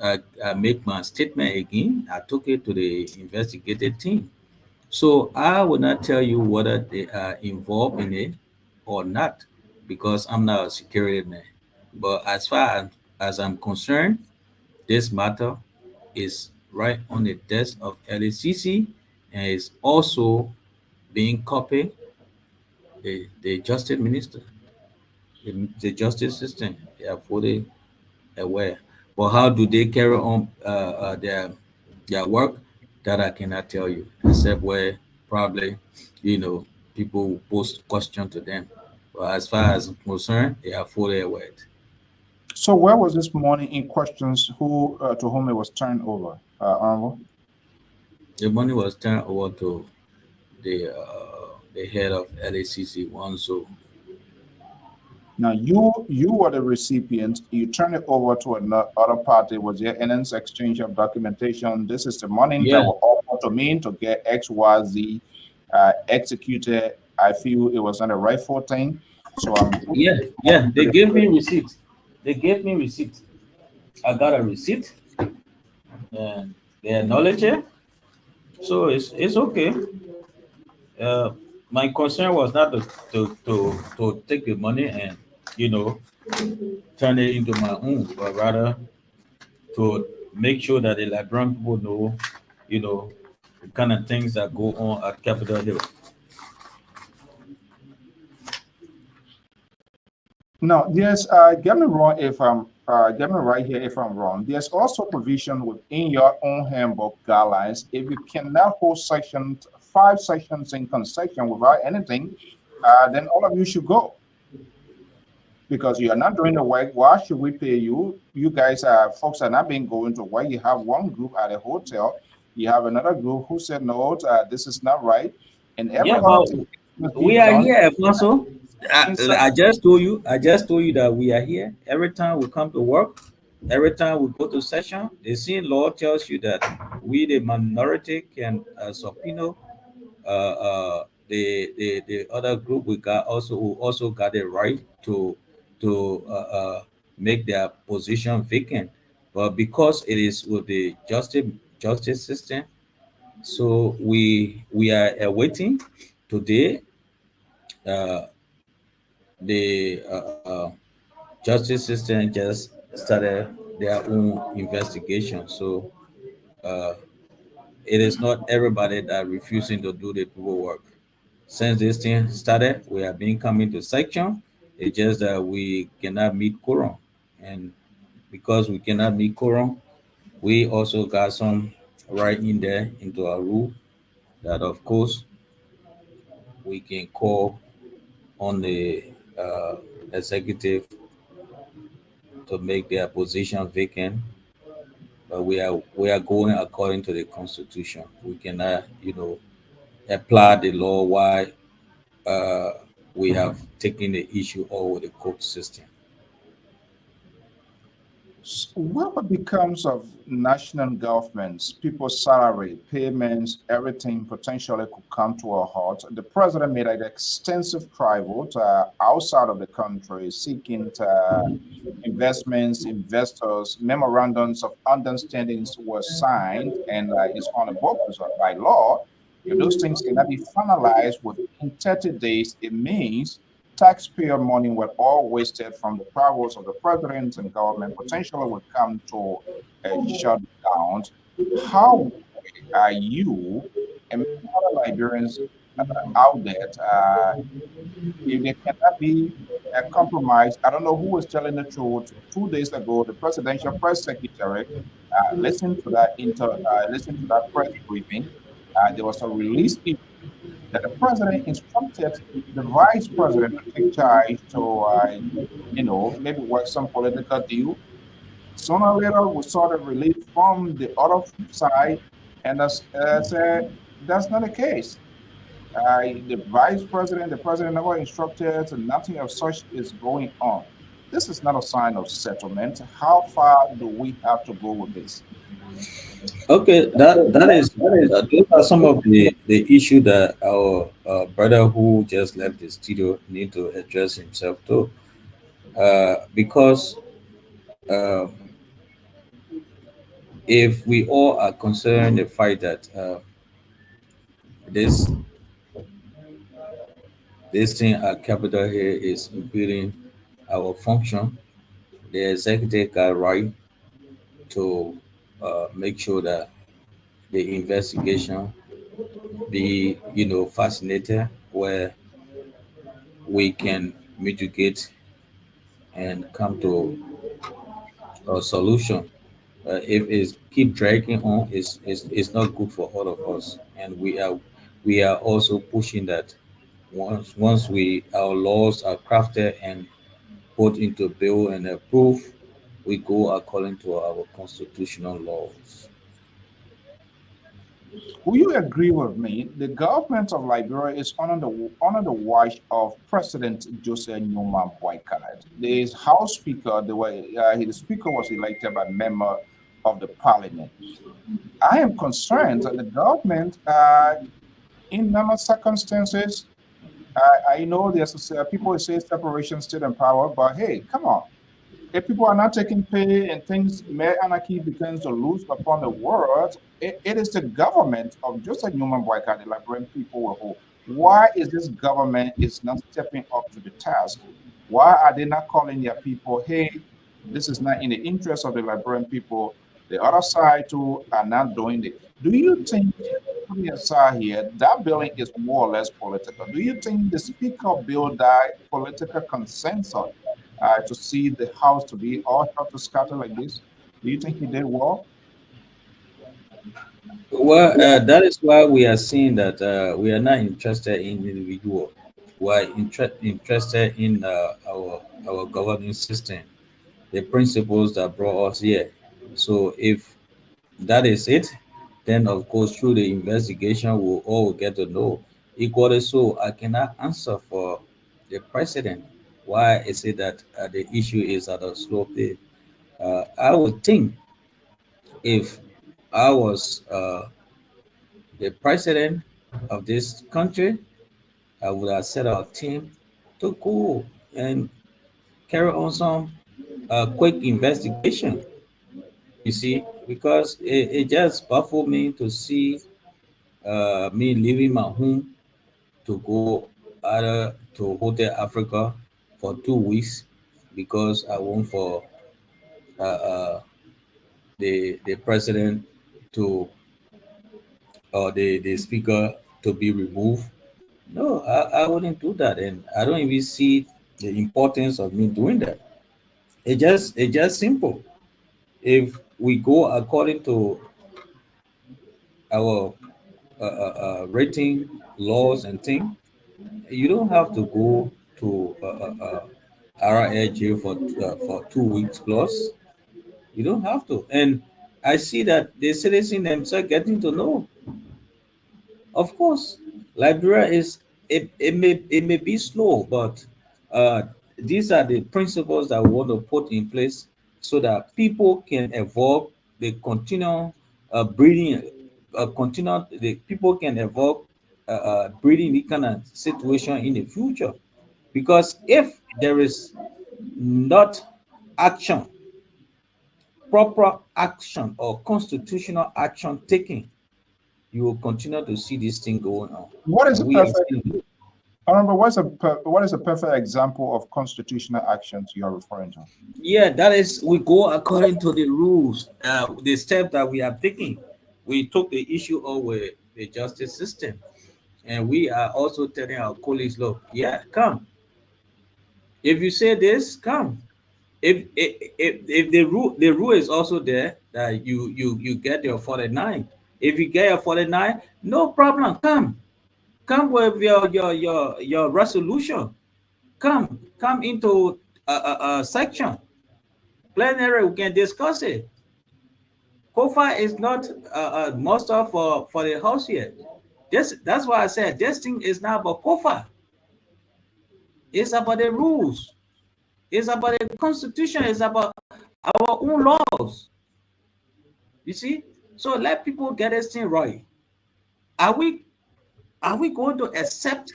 I made my statement again. I took it to the investigative team. So I will not tell you whether they are involved in it or not, because I'm not a security man. But as far as I'm concerned, this matter is right on the desk of LACC, and is also being copied the justice minister, the justice system. They are fully aware. But how do they carry on their work? That I cannot tell you, except where probably people will post question to them. But as far as I'm concerned, they are fully aware. So where was this money in questions? Who to whom it was turned over, Honorable? The money was turned over to the head of LACC one. So Now you were the recipient. You turned it over to another party. Was there any exchange of documentation? This is the money that was offered to me to get XYZ executed. I feel it was not the rightful thing. So yeah, they gave me receipt. They gave me receipt. I got a receipt, and they acknowledge it. So it's okay. My concern was not to take the money and you know turn it into my own, but rather to make sure that the Liberian people know, the kind of things that go on at Capitol Hill. No, there's get me wrong if I'm get me right here if I'm wrong. There's also provision within your own handbook guidelines. If you cannot hold sections, 5 sections in consecution without anything, then all of you should go because you are not doing the work. Why should we pay you? You guys folks are not being going to work. You have one group at a hotel. You have another group who said no, this is not right, and every Yeah, other but thing must be we are done here, Alfonso. inside. I just told you. I just told you that we are here. Every time we come to work, every time we go to session, the same law tells you that we, the minority, can subpoena the other group. We also got a right to make their position vacant. But because it is with the justice system, so we are awaiting today. Uh, the justice system just started their own investigation. So uh, it is not everybody that refusing to do the paperwork. Since this thing started, we have been coming to section. It's just that we cannot meet quorum, and because we cannot meet quorum, we also got some right in there into our rule that, of course, we can call on the executive to make their position vacant, but we are going according to the constitution. We cannot, apply the law while uh, we have taken the issue over the court system. What becomes of national governments, people's salary, payments, everything potentially could come to a halt? The president made an extensive travel outside of the country seeking investments, investors, memorandums of understandings were signed and is on the books by law. If those things cannot be finalized within 30 days, it means taxpayer money were all wasted from the travels of the president and government potentially would come to a shutdown. How are you and other Liberians out there if there cannot be a compromise? I don't know who was telling the truth. 2 days ago, the presidential press secretary listened to listened to that press briefing. There was a release that the president instructed the vice president to take charge to, maybe work some political deal. Sooner or later, we saw the relief from the other side, and that's not the case. The vice president, the president never instructed, and nothing of such is going on. This is not a sign of settlement. How far do we have to go with this? Okay, those are some of the issue that our brother who just left the studio need to address himself too, because uh, if we all are concerned the fact that this this thing at Capitol here is impeding our function, the executive got right to make sure that the investigation be, fascinated where we can mitigate and come to a solution. If it's keep dragging on, it's not good for all of us, and we are also pushing that once we our laws are crafted and put into bill and approved, we go according to our constitutional laws. Will you agree with me? The government of Liberia is under the watch of President Joseph Newman Boycott. The House Speaker, the Speaker was elected by member of the Parliament. I am concerned that the government, in normal circumstances, I know there's people say separation, state and power, but hey, come on. If people are not taking pay and things, mere anarchy begins to loose upon the world, it is the government of just like human boycott, the Liberian people will hold. Why is this government is not stepping up to the task? Why are they not calling their people, hey, this is not in the interest of the Liberian people. The other side too are not doing it. Do you think, putting aside here, that billing is more or less political? Do you think the speaker bill that political consensus to see the house to be all shot to scatter like this? Do you think he did well? Well, that is why we are seeing that we are not interested in individual. We are interested in our governing system, the principles that brought us here. So if that is it, then of course through the investigation we'll all get to know. Equally so, I cannot answer for the president. Why is it that the issue is at a slow pace? I would think if I was the president of this country, I would have set our team to go and carry on some quick investigation. You see, because it just baffled me to see me leaving my home to go either to Hotel Africa for 2 weeks because I want for uh, uh, the president to or the speaker to be removed. No, I wouldn't do that, and I don't even see the importance of me doing that. It just simple. If we go according to our rating laws and thing, you don't have to go to RIJ for 2 weeks plus. You don't have to. And I see that the citizens themselves getting to know. Of course, Liberia is it may be slow, but these are the principles that we want to put in place so that people can evolve the continual breeding, continual the people can evolve breeding the kind of situation in the future. Because if there is not action, proper action or constitutional action taken, you will continue to see this thing going on. What is And a we are perfect, still, I remember, what is a perfect example of constitutional actions you are referring to? yeah, that is, we go according to the rules, the step that we are taking. We took the issue over the justice system, and we are also telling our colleagues, look, yeah, come. If you say this, come. If the rule is also there that you get your 49. If you get your 49, no problem. Come with your resolution. Come into a section plenary. We can discuss it. Kofa is not a muster for the house yet. That's why I said this thing is not about Kofa. It's about the rules. It's about the constitution. It's about our own laws. You see? So let people get this thing right. Are we going to accept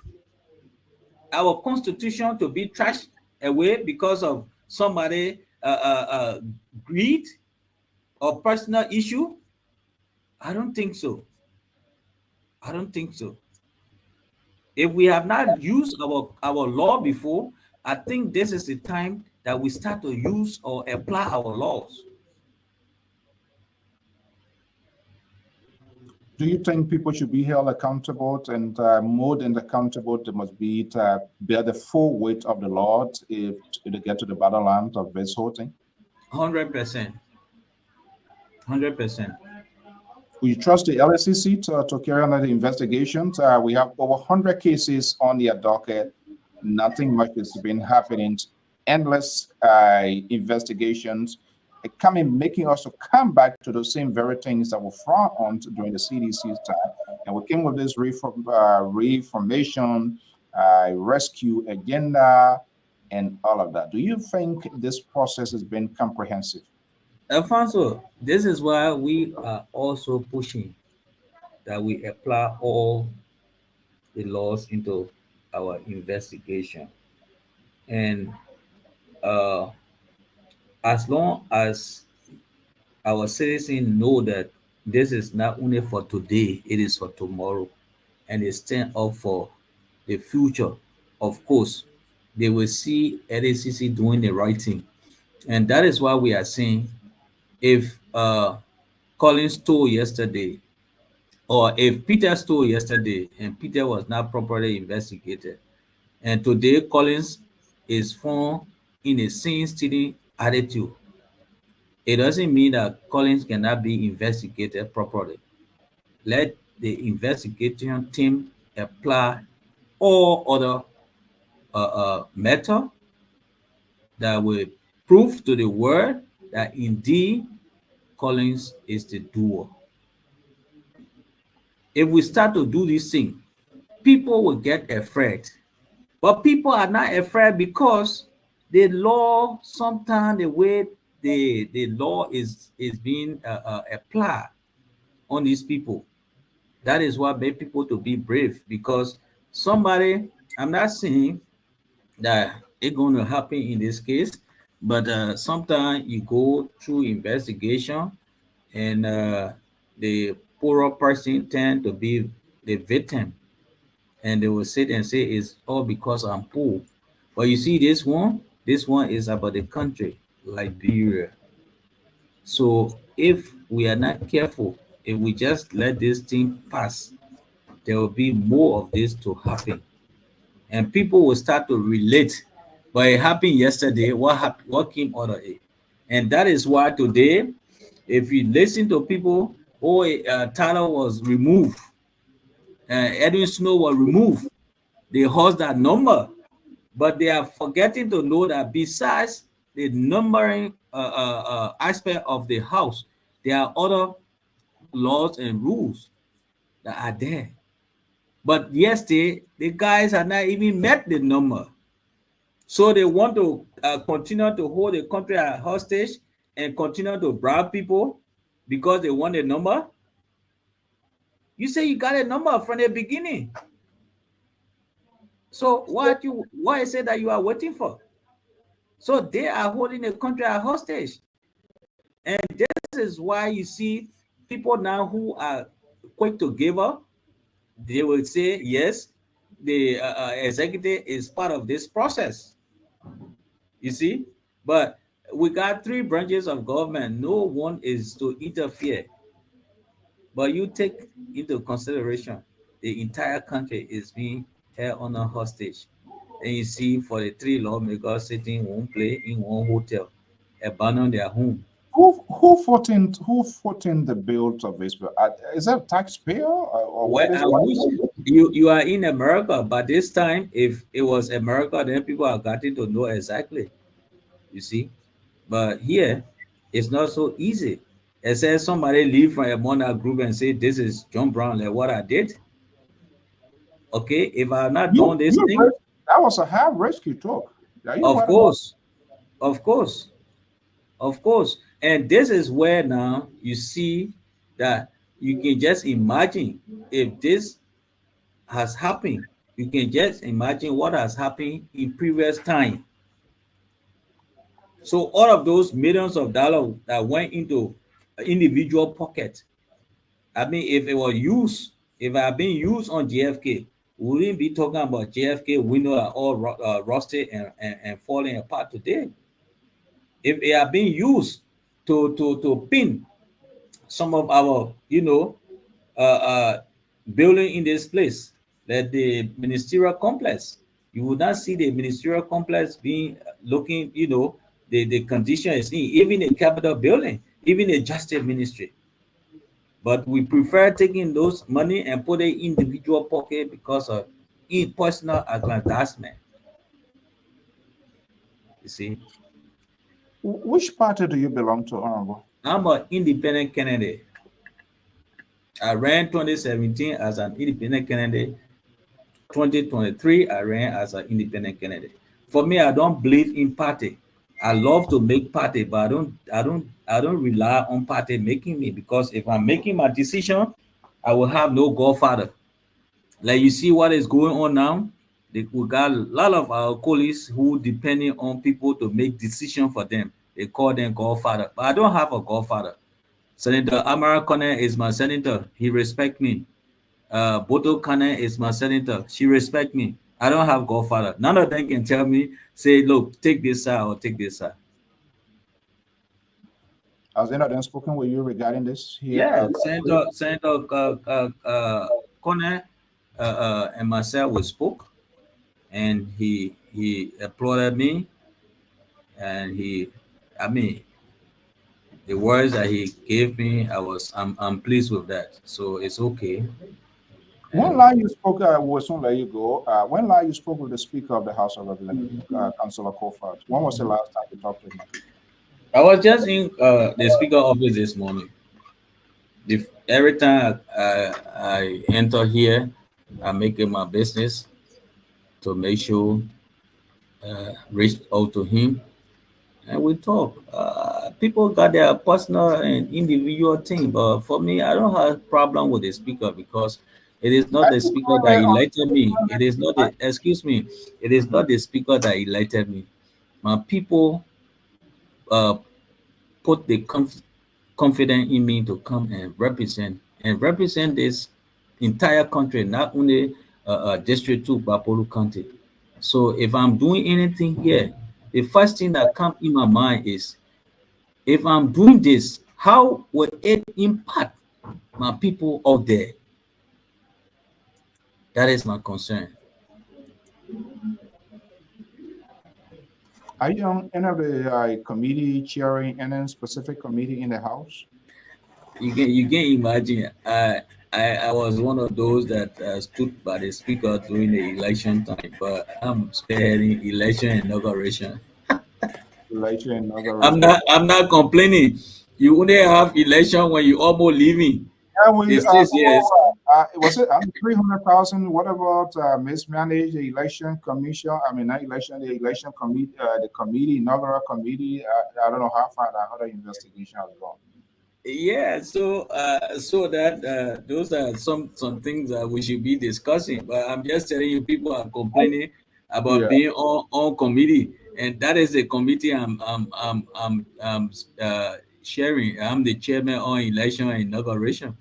our constitution to be trashed away because of somebody greed or personal issue? I don't think so. I don't think so. If we have not used our law before, I think this is the time that we start to use or apply our laws. Do you think people should be held accountable, and more than accountable, they must be bear the full weight of the law if they get to the battleground of this whole thing? 100%. 100%. We trust the LSCC to carry on the investigations. We have over 100 cases on their docket. Nothing much has been happening. Endless investigations making us to come back to the same very things that were frowned on during the CDC's time. And we came with this reformation, rescue agenda, and all of that. Do you think this process has been comprehensive? Alfonso, this is why we are also pushing that we apply all the laws into our investigation. And uh, as long as our citizens know that this is not only for today, it is for tomorrow, and they stand up for the future, of course, they will see LACC doing the right thing. And that is why we are saying if Collins stole yesterday, or if Peter stole yesterday and Peter was not properly investigated, and today Collins is found in a sin-stealing attitude, it doesn't mean that Collins cannot be investigated properly. Let the investigation team apply all other method that will prove to the world that indeed Collins is the doer. If we start to do this thing, people will get afraid. But people are not afraid because the law, sometimes the way the law is being applied on these people, that is what made people to be brave. Because somebody, I'm not saying that it's going to happen in this case, but sometimes you go through investigation and the poorer person tend to be the victim, and they will sit and say it's all because I'm poor. But you see, this one is about the country, Liberia. So if we are not careful, if we just let this thing pass, there will be more of this to happen, and people will start to relate. But it happened yesterday. What happened? What came out of it? And that is why today, if you listen to people, oh, Tyler was removed, Edwin Snow was removed, they host that number, but they are forgetting to know that besides the numbering aspect of the house, there are other laws and rules that are there. But yesterday, the guys had not even met the number. So they want to continue to hold the country at hostage and continue to bribe people because they want a number. You say you got a number from the beginning. So why is it that you are waiting for? So they are holding the country at hostage. And this is why you see people now who are quick to give up. They will say, yes, the executive is part of this process. You see? But we got three branches of government. No one is to interfere. But you take into consideration the entire country is being held on a hostage. And you see for the three lawmakers sitting in one place in one hotel, abandon their home. Who fought in the bill of this bill? Is that taxpayer or what Well, is I wish you are in America, but this time, if it was America, then people are getting to know exactly. You see, but here it's not so easy. It says somebody leave from a monarch group and say this is John Brown, like what I did. Okay, if I have not done this thing, that was a high risk you took. Are you of aware about course, of course, of course. And this is where now you see that you can just imagine if this has happened, you can just imagine what has happened in previous time. So all of those millions of dollars that went into individual pocket, I mean, if it was used, if it had been used on JFK, we wouldn't be talking about JFK windows are all rusted and falling apart today. If it had been used to pin some of our, building in this place, that the ministerial complex, you would not see the ministerial complex being looking, the condition is in, even the Capitol building, even the justice ministry. But we prefer taking those money and put it in individual pocket because of personal aggrandizement. You see, which party do you belong to, Honorable? I'm an independent candidate. I ran 2017 as an independent candidate. 2023, I ran as an independent candidate. For me, I don't believe in party. I love to make party, but I don't rely on party making me, because if I'm making my decision, I will have no godfather. Like you see what is going on now. We got a lot of our colleagues who depending on people to make decision for them. They call them godfather, but I don't have a godfather. Senator Amara Kone is my senator. He respect me. Boto Kane is my senator. She respect me. I don't have godfather. None of them can tell me, say, look, take this side or take this side. Has any of them spoken with you regarding this here? Yeah, Senator Connor and myself we spoke, and he applauded me, and I mean, the words that he gave me, I'm pleased with that. So it's okay. When And last you spoke, we'll soon let you go. When last you spoke with the Speaker of the House of Representatives, Councillor Kofod? When was the last time you talked to him? I was just in the speaker office this morning. Every time I enter here, I make it my business to make sure reach out to him and we talk. People got their personal and individual thing, but for me, I don't have problem with the speaker because it is not I the think speaker that elected me. It is not the excuse me. It is not the speaker that elected me. My people uh, put the confidence in me to come and represent this entire country, not only District 2, Bapolu County. So if I'm doing anything here, the first thing that comes in my mind is, if I'm doing this, how will it impact my people out there? That is my concern. Are you on any of the committee chairing any specific committee in the House? You can imagine. I was one of those that stood by the speaker during the election time, but I'm spearheading election inauguration. Election inauguration. I'm not complaining. You only have election when you almost leaving. Yeah, we, The state, yes. was it 300,000? What about mismanaged the election commission? I mean, not election, the election committee, the committee, inaugural committee. I don't know how far that other investigation has gone. Yeah, so that those are some things that we should be discussing. But I'm just telling you, people are complaining about Yeah. being on committee, and that is the committee I'm sharing. I'm the chairman on election and inauguration.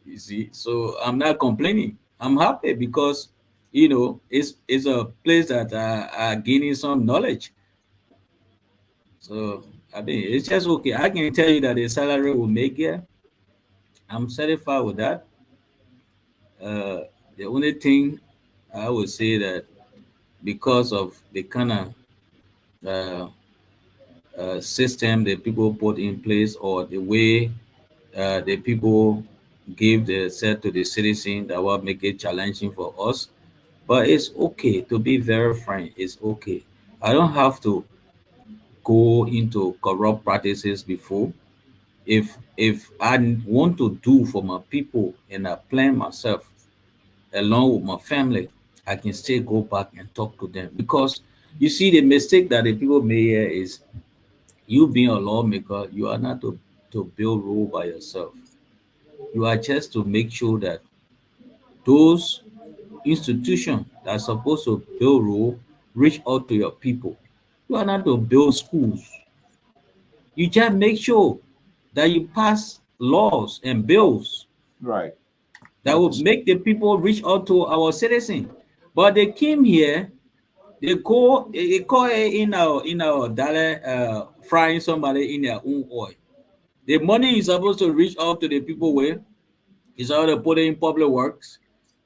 You see, so I'm not complaining. I'm happy because it's a place that are gaining some knowledge. So I mean, it's just okay. I can tell you that the salary will make it. I'm satisfied with that. The only thing I would say that because of the kind of uh, system that people put in place, or the way the people give the set to the citizen, that will make it challenging for us. But it's okay, to be very frank. It's okay. I don't have to go into corrupt practices before. If I want to do for my people and I plan myself along with my family, I can still go back and talk to them. Because you see, the mistake that the people make here is, you being a lawmaker, you are not to build rule by yourself. You are just to make sure that those institutions that are supposed to build rule reach out to your people. You are not to build schools. You just make sure that you pass laws and bills Right. that will make the people reach out to our citizens. But they came here, they call it in our dollar frying somebody in their own oil. The money is supposed to reach out to the people where it's how to put it in public works.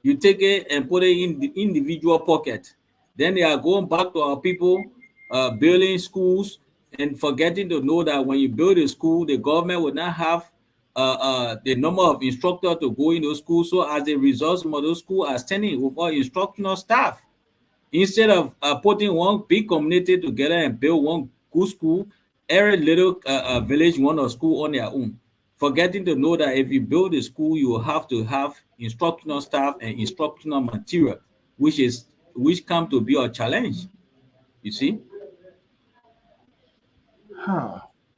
You take it and put it in the individual pocket. Then they are going back to our people, building schools, and forgetting to know that when you build a school, the government will not have the number of instructors to go in those schools. So as a result, some of those schools are standing without instructional staff. Instead of putting one big community together and build one good school, every little village want a school on their own. Forgetting to know that if you build a school, you will have to have instructional staff and instructional material, which come to be a challenge. You see?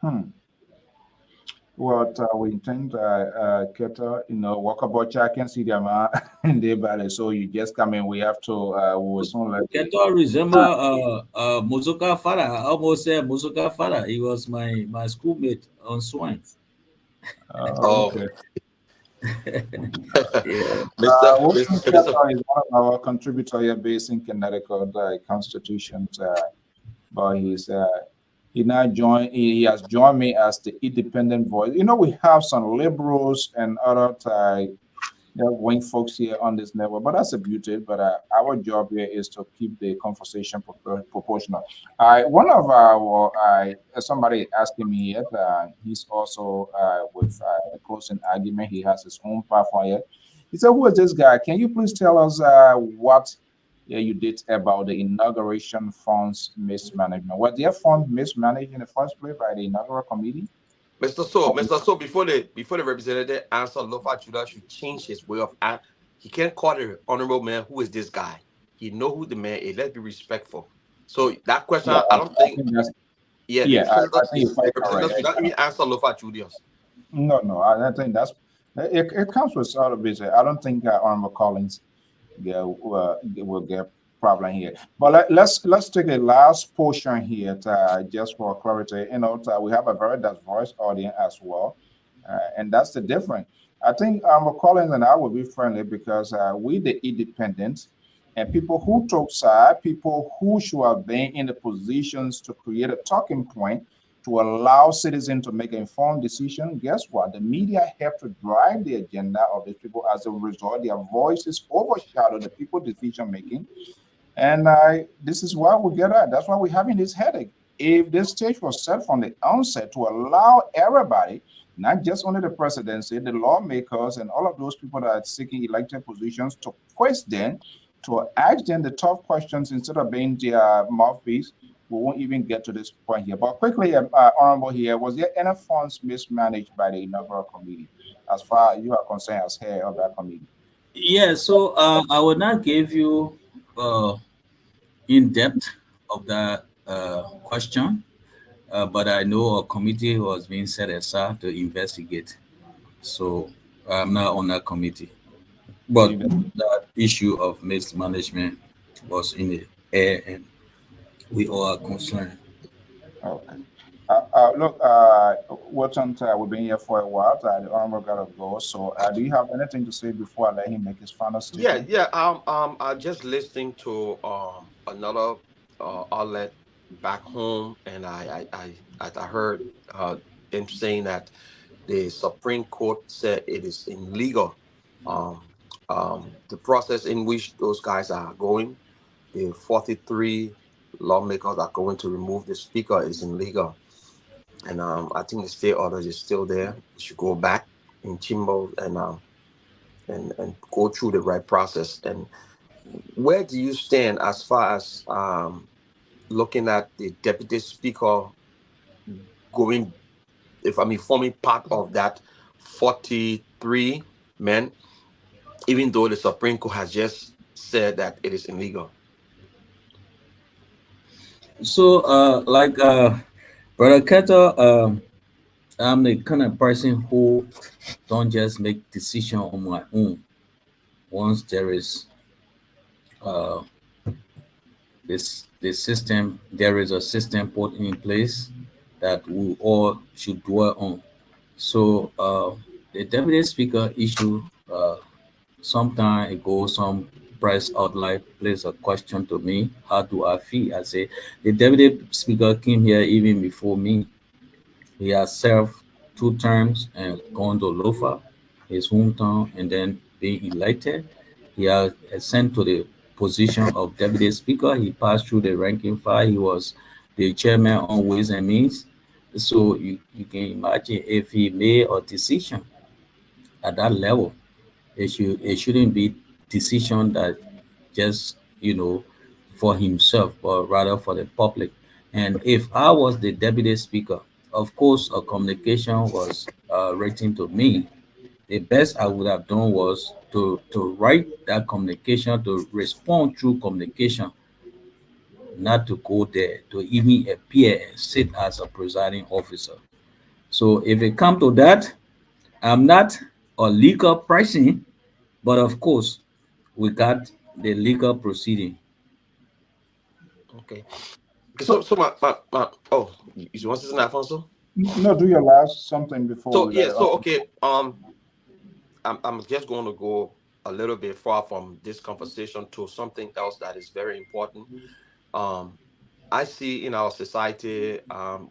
Hmm. What we think Keta, walk about I can see them in the valley. So you just come in, we have to we will soon let you. Keto resemble Muzuka Fara. I almost said Muzuka Fara. He was my schoolmate on Swine. Oh, Okay. Yeah. Wilson Mr. Keta is one of our contributor here based in Connecticut Constitution, but He has joined me as the independent voice. We have some liberals and other wing folks here on this network, but that's a beauty. But our job here is to keep the conversation proportional. One of our somebody asking me yet. He's also with the closing argument. He has his own platform here. He said, "Who is this guy? Can you please tell us what you did about the inauguration funds mismanagement? Was their funds mismanaged in the first place by the inaugural committee?" Mr. So, before the representative answer, Lofa Judah should change his way of act. He can't call the honorable man, who is this guy? He know who the man is. Let's be respectful. So that question, Yeah, I don't think. think that's Yeah, yeah. the senator, I think you're the quite representative should correct. not even answer Lofa Judah's. No. I think that's it comes with sort of busy. I don't think Honorable Collins will get problem here. But let's take a last portion here just for clarity. We have a very diverse audience as well, and that's the difference. I think Collins and I will be friendly because we the independent and people who talk side, people who should have been in the positions to create a talking point to allow citizens to make an informed decision. Guess what? The media have to drive the agenda of these people. As a result, their voices overshadow the people decision making. And this is why we get at. That's why we're having this headache. If this stage was set from the onset to allow everybody, not just only the presidency, the lawmakers, and all of those people that are seeking elected positions to question, to ask them the tough questions instead of being their mouthpiece, we won't even get to this point here. But quickly, Honorable here, was there any funds mismanaged by the inaugural committee as far as you are concerned as head of that committee? Yeah, so I will not give you in depth of that question, but I know a committee was being set aside to investigate. So I'm not on that committee. But that issue of mismanagement was in the air, and we all are concerned. Okay. Look, Watson, we've been here for a while. The honorable got to go. So, do you have anything to say before I let him make his final statement? Yeah. I'm just listening to another outlet back home, and I heard him saying that the Supreme Court said it is illegal. Um, the process in which those guys are going, the 43 lawmakers are going to remove the speaker is illegal. And I think the state order is still there. We should go back in Chimbo and go through the right process. And where do you stand as far as looking at the deputy speaker going, if I mean, forming part of that 43 men, even though the Supreme Court has just said that it is illegal? So, like Brother Keto, I'm the kind of person who don't just make decision on my own. Once there is uh, there is a system put in place that we all should dwell on. So the deputy speaker issue some time ago, some press outlet placed a question to me, how do I feel? I say the deputy speaker came here even before me. He has served 2 terms and gone to Lofa, his hometown, and then being elected. He has ascended to the position of deputy speaker. He passed through the ranking file. He was the chairman on Ways and Means. So you can imagine if he made a decision at that level, it shouldn't be decision that just for himself, but rather for the public. And if I was the deputy speaker, of course, a communication was written to me. The best I would have done was to write that communication, to respond through communication, not to go there to even appear and sit as a presiding officer. So if it come to that, I'm not a legal person, but of course, we got the legal proceeding. Okay. So, So oh, you want to say something, Alfonso? no, do your last something before So we let yeah, it so off. okay, I'm just going to go a little bit far from this conversation to something else that is very important. Um, I see in our society,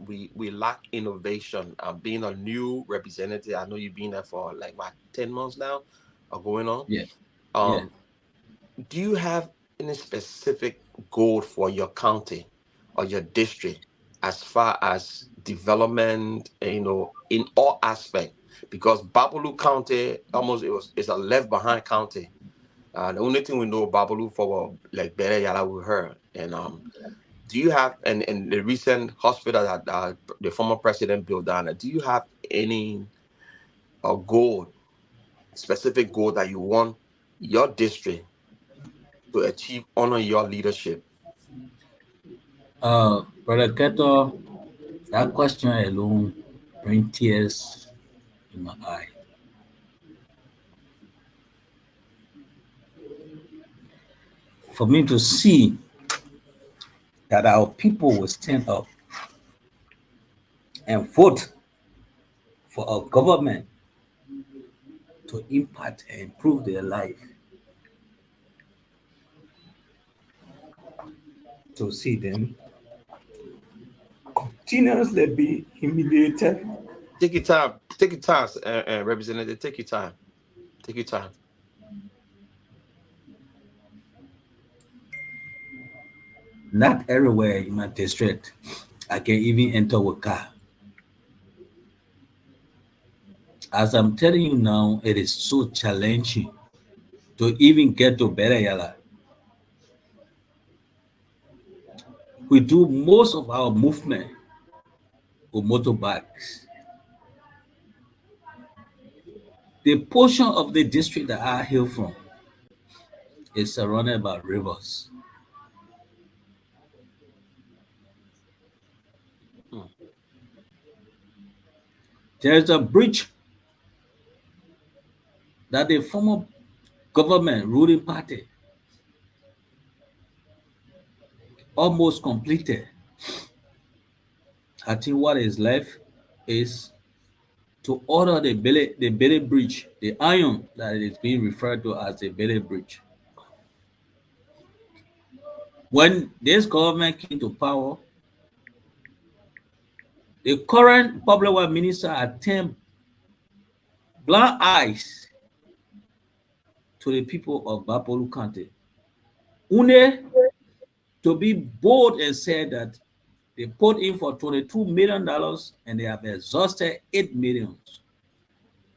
we lack innovation. Being a new representative, I know you've been there for like what 10 months now, or going on. Yeah, yeah. Um, do you have any specific goal for your county or your district as far as development, in all aspect? Because Babalu County almost it's a left behind county. The only thing we know Babalu for like Bere Yala we heard. And do you have and the recent hospital that the former president built down there, do you have any goal, specific goal that you want your district to achieve under your leadership? Brother Keto, that question alone bring tears in my eye. For me to see that our people will stand up and vote for a government to impact and improve their life. To see them continuously be humiliated. Take your time. Take your time, Representative. Take your time. Take your time. Not everywhere in my district I can even enter with car. As I'm telling you now, it is so challenging to even get to Berayala. We do most of our movement with motorbikes. The portion of the district that I hail from is surrounded by rivers. Hmm. There is a bridge that the former government ruling party almost completed. I think what is left is to order the Bailey Bridge, the iron that is being referred to as the Bailey Bridge. When this government came to power, the current public works minister had turned blind eyes to the people of Bapolu County. Une to be bold and said that they put in for $22 million and they have exhausted 8 million.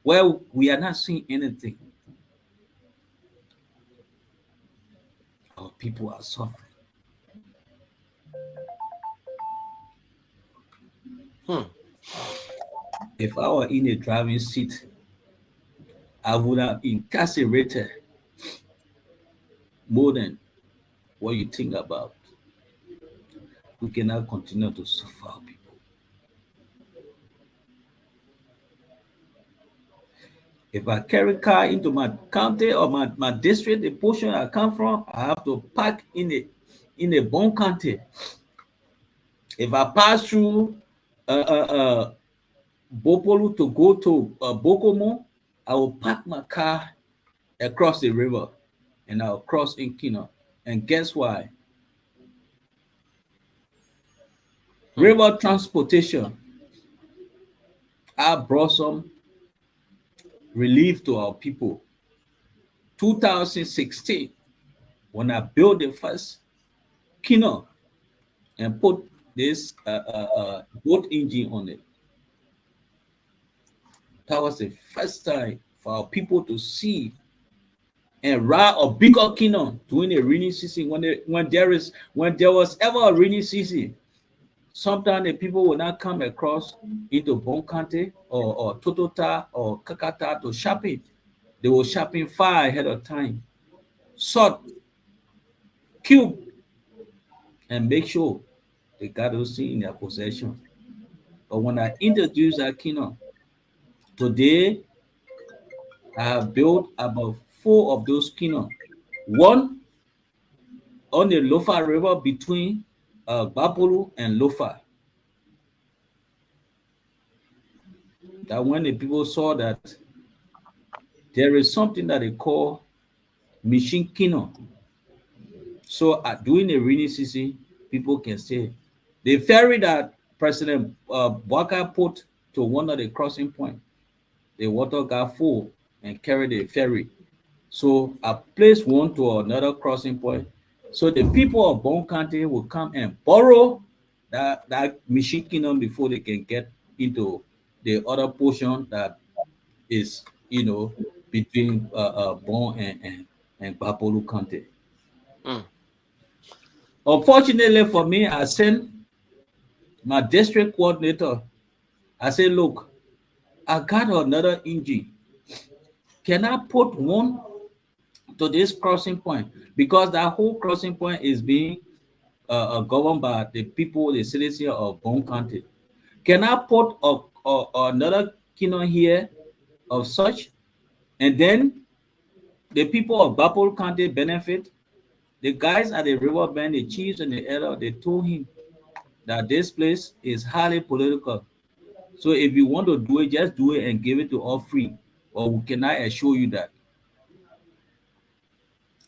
Well, we are not seeing anything. Our people are suffering. Hmm. If I were in a driving seat, I would have incarcerated more than what you think about. We cannot continue to suffer our people. If I carry car into my county or my district, the portion I come from, I have to park in a Bon County. If I pass through Bopolu to go to Bokomo, I will park my car across the river and I'll cross in Kino. And guess why? River transportation, I brought some relief to our people. 2016, when I built the first Kino and put this boat engine on it, that was the first time for our people to see and ride a bigger Kino during the rainy season. When there was ever a rainy season, sometimes the people will not come across into Bon County or Totota or Kakata to shopping. They will shopping far ahead of time. Sort, cube, and make sure they got those things in their possession. But when I introduced Akino, today I have built about 4 of those Kino. One on the Lofa River between Bapolu and Lofa. That when the people saw that there is something that they call machine Kino. So during the rainy season, people can stay. The ferry that President Bwaka put to one of the crossing points, the water got full and carried the ferry. So I placed one to another crossing point. So the people of Bon County will come and borrow that machine kingdom before they can get into the other portion that is, between Bon and Bapolu County. Mm. Unfortunately for me, I sent my district coordinator. I said, look, I got another engine. Can I put one to this crossing point? Because that whole crossing point is being governed by the people, the citizens of Bon County. Can I put another kingdom here of such? And then the people of Bapol County benefit. The guys at the riverbend, the chiefs and the elder, they told him that this place is highly political. So if you want to do it, just do it and give it to all free. Or we cannot assure you that.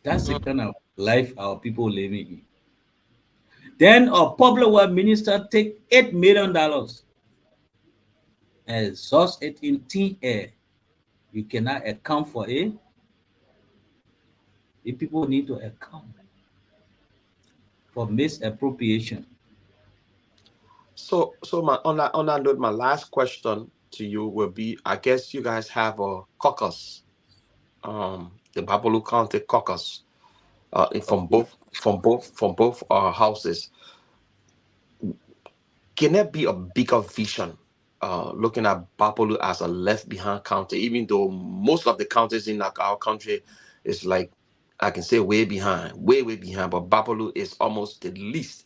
That's the kind of life our people living in. Then a public work minister take $8 million and exhaust it in thin air. You cannot account for it. The people need to account for misappropriation. So on that note, my last question to you will be: I guess you guys have a caucus, the Babalu County caucus, from both houses. Can there be a bigger vision, looking at Babalu as a left behind county, even though most of the counties in our country is like, I can say, way behind, way behind, but Babalu is almost the least.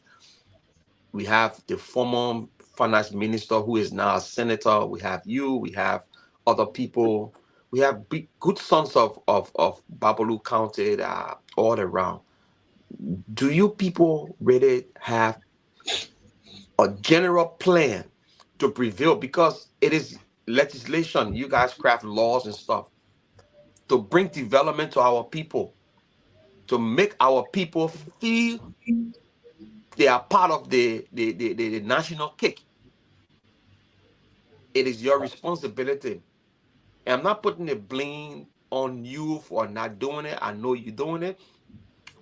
We have the former finance minister who is now a senator. We have you. We have other people. We have good sons of Babalu County that are all around. Do you people really have a general plan to prevail? Because it is legislation. You guys craft laws and stuff to bring development to our people, to make our people feel they are part of the national cake. It is your responsibility. And I'm not putting the blame on you for not doing it. I know you're doing it,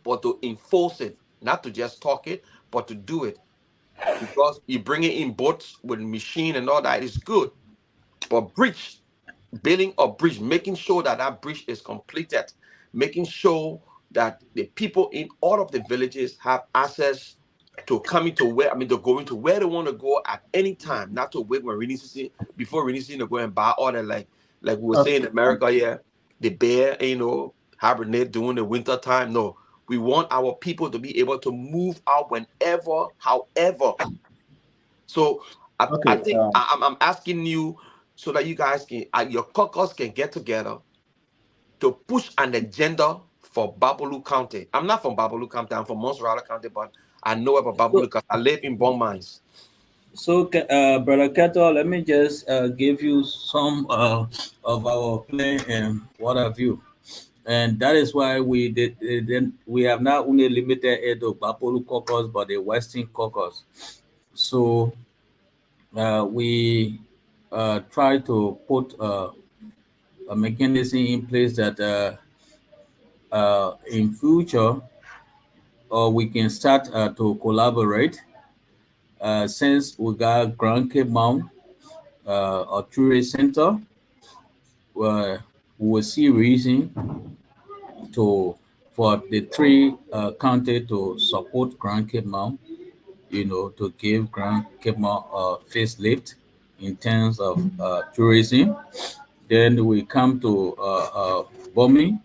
but to enforce it, not to just talk it, but to do it. Because you bring it in boats with machine and all that is good. But building a bridge, making sure that that bridge is completed, making sure that the people in all of the villages have access to coming to where, to going to where they want to go at any time, not to wait when rainy season, before rainy season to go and buy all that, like we were saying in America, yeah, the bear, hibernate during the winter time. No, we want our people to be able to move out whenever, however. So I think I'm asking you so that you guys can, your caucus can get together to push an agenda for Babalu County. I'm not from Babalu County. I'm from Monserrate County, but I know about Babalu because I live in Bon Mines. So, Brother Kato, let me just give you some of our plan and what have you. And that is why we did. Then we have not only limited it to Bapolu caucus, but the Western caucus. So we try to put a mechanism in place that in future, we can start to collaborate. Since we got Grand Cape Mount, a tourist center, we will see reason for the three county to support Grand Cape Mount, to give Grand Cape Mount a facelift in terms of tourism. Then we come to bombing.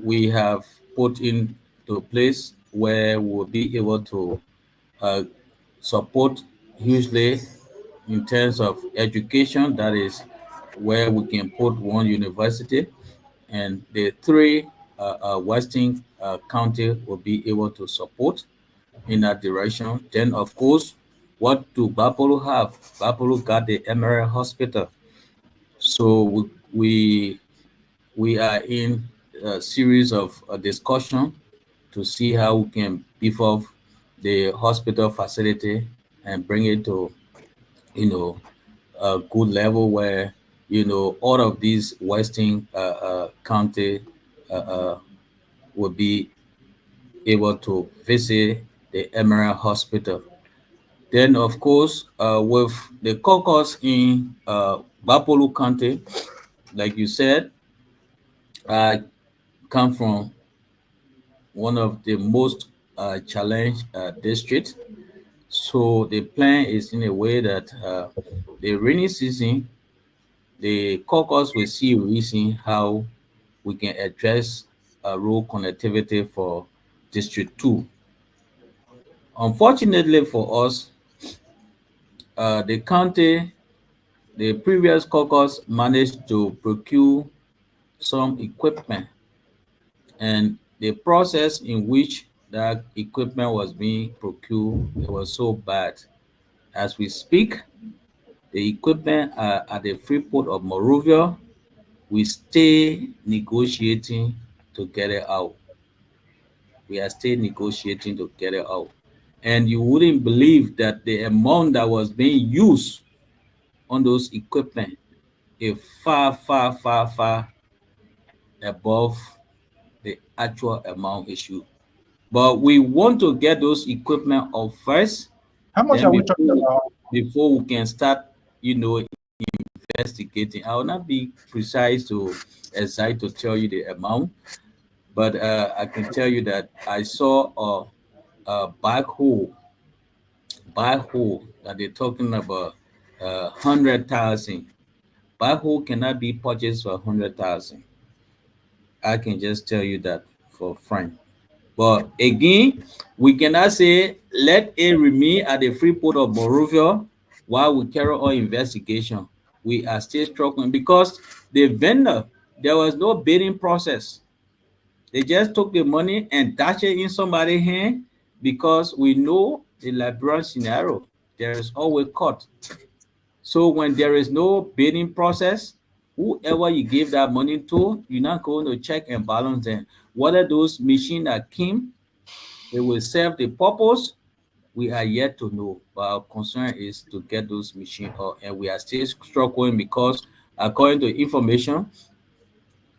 We have put into place where we'll be able to uh, support hugely in terms of education. That is where we can put one university, and the three Western county will be able to support in that direction. Then, of course, what do Bapolo have? Bapolo got the Emerald Hospital. So we are in a series of discussion to see how we can beef up the hospital facility and bring it to, a good level where, all of these Western county uh, uh, will be able to visit the Emerald Hospital. Then, of course, with the caucus in Bapolu County, like you said, I come from one of the most challenged districts. So the plan is in a way that the rainy season, the caucus will see a reason how we can address road connectivity for District 2. Unfortunately for us, the county, the previous caucus managed to procure some equipment, and the process in which that equipment was being procured, it was so bad. As we speak, the equipment are at the free port of Monrovia. We stay negotiating to get it out. We are still negotiating to get it out. And you wouldn't believe that the amount that was being used on those equipment is far, far, far, far above the actual amount issued. But we want to get those equipment out first, How much then are we talking about? before we can start, investigating. I will not be precise to exact to tell you the amount, but I can tell you that I saw a backhoe that they're talking about 100,000. Backhoe cannot be purchased for 100,000. I can just tell you that for frank. But again, we cannot say let it remain at the free port of Monrovia while we carry on investigation. We are still struggling because the vendor, there was no bidding process. They just took the money and dashed it in somebody's hand because we know the Liberian scenario. There is always cut. So when there is no bidding process, whoever you give that money to, you're not going to check and balance them. Whether those machines that came, they will serve the purpose, we are yet to know. But our concern is to get those machines out, and we are still struggling because, according to information,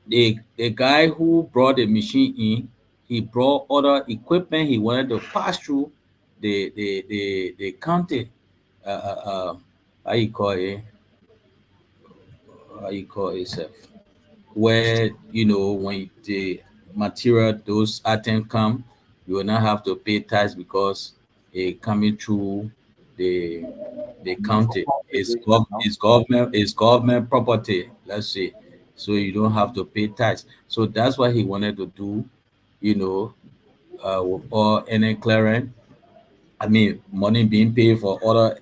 the guy who brought the machine in, he brought other equipment he wanted to pass through the county. Uh, uh, uh, how you call it? How you call it? Self? Where when the material those items come, you will not have to pay tax because it coming through the the county. It's government property, let's say. So you don't have to pay tax. So that's what he wanted to do, you know, with all any clearance. I mean, money being paid for other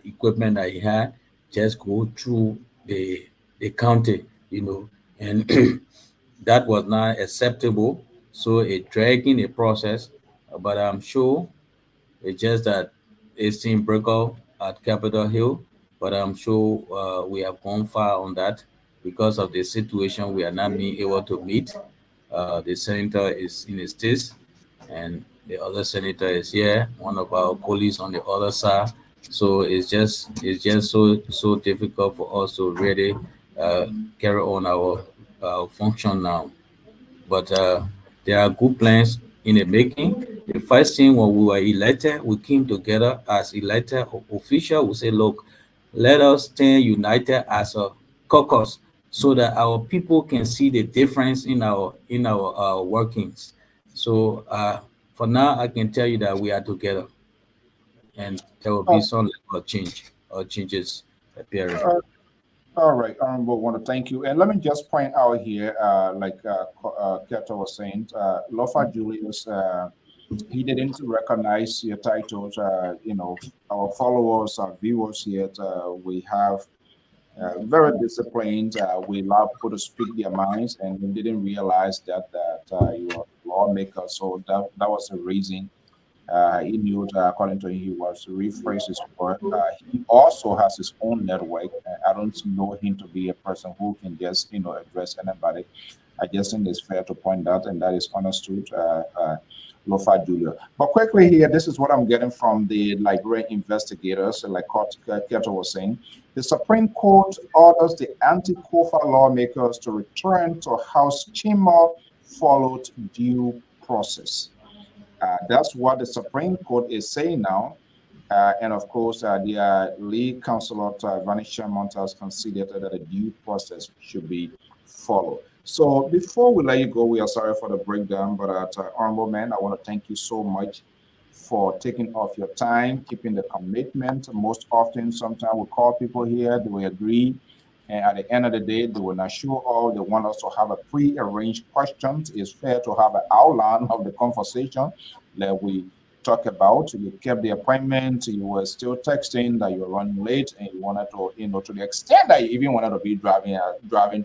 equipment that he had, just go through the county, and that was not acceptable. So it dragging the process, but I'm sure it's just that it's in breakout at Capitol Hill, but I'm sure we have gone far on that because of the situation. We are not being able to meet. The senator is in the States, and the other senator is here. One of our colleagues on the other side. So it's just so difficult for us to really uh, carry on our function now. But there are good plans in the making. The first thing when we were elected, we came together as elected official. We say, look, let us stand united as a caucus so that our people can see the difference in our workings. So for now, I can tell you that we are together, and there will be Oh, some level of change or changes appearing. all right, Honorable, want to thank you. And let me just point out here, Keto was saying, Lofa Julius, he didn't recognize your titles. Our followers, our viewers here, we have very disciplined. We allow people to speak their minds, and we didn't realize that you are a lawmaker. So that was the reason. He knew that according to him, he was to rephrase his word. He also has his own network. I don't know him to be a person who can just, address anybody. I just think it's fair to point out, and that is understood. Lofa Julia. But quickly here, this is what I'm getting from the Liberian investigators, like Keto was saying. The Supreme Court orders the anti-Kofa lawmakers to return to House chamber followed due process. That's what the Supreme Court is saying now. And of course, the lead counsel, Vanisha Montas, considered that a due process should be followed. So before we let you go, we are sorry for the breakdown, but Honorable Man, I want to thank you so much for taking off your time, keeping the commitment. Most often, sometimes we call people here, they will agree, and at the end of the day, they will not show all. They want us to have a pre-arranged questions. It's fair to have an outline of the conversation that we talk about. You kept the appointment, you were still texting that you're running late, and you wanted to, to the extent that you even wanted to be driving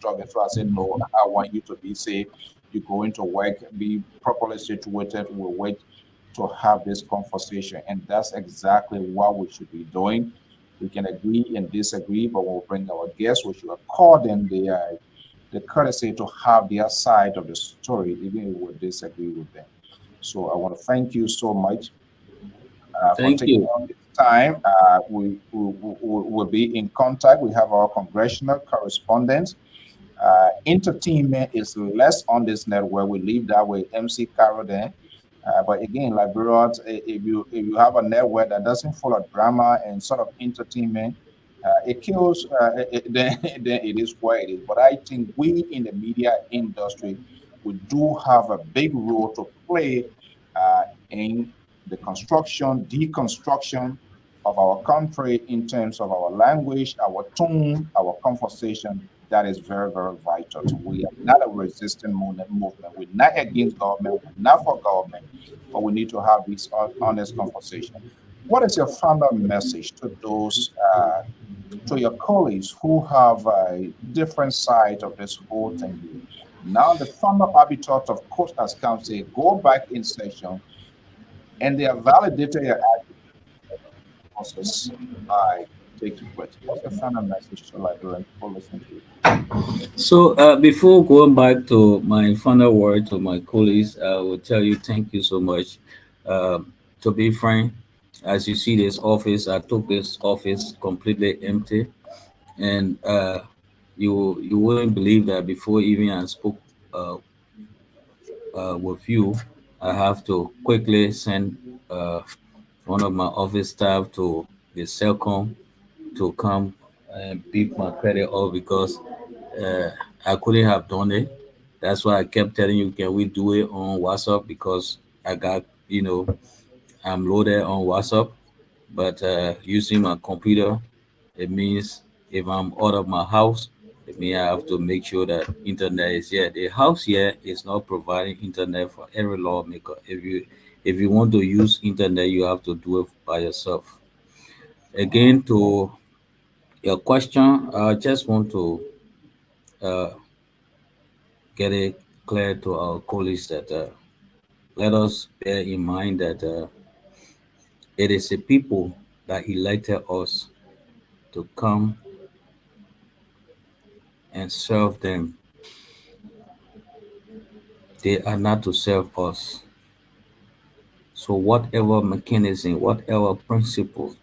truck. And so I said, no, I want you to be safe. You go into work, be properly situated. We'll wait to have this conversation. And that's exactly what we should be doing. We can agree and disagree, but we'll bring our guests, we should accord them the courtesy to have their side of the story, even if we disagree with them. So I want to thank you so much for Thank taking you. on this time. Will be in contact. We have our congressional correspondents. Entertainment is less on this network. We leave that with MC Carol there. But again, Liberians, if you have a network that doesn't follow drama and sort of entertainment, it kills. Then it is what it is. But I think we in the media industry, we do have a big role to play in the construction, deconstruction of our country in terms of our language, our tone, our conversation. That is very, very vital. We are not a resistant movement. We're not against government. We're not for government, but we need to have this honest conversation. What is your final message to those, to your colleagues who have a different side of this whole thing? Now, the former habitat of court has come say, go back in session, and they have validated your process by taking place. What's the final message to Liberian people listening to you? So before going back to my final word to my colleagues, I will tell you thank you so much. To be frank, as you see this office, I took this office completely empty, and you wouldn't believe that before even I spoke uh, with you, I have to quickly send one of my office staff to the Celcom to come and beat my credit off because uh, I couldn't have done it. That's why I kept telling you, can we do it on WhatsApp? Because I got, I'm loaded on WhatsApp, but using my computer, it means if I'm out of my house, it means I have to make sure that internet is here. The house here is not providing internet for every lawmaker. If you want to use internet, you have to do it by yourself. Again, to your question, I just want to uh, get it clear to our colleagues that let us bear in mind that it is the people that elected us to come and serve them. They are not to serve us. So whatever mechanism, whatever principle,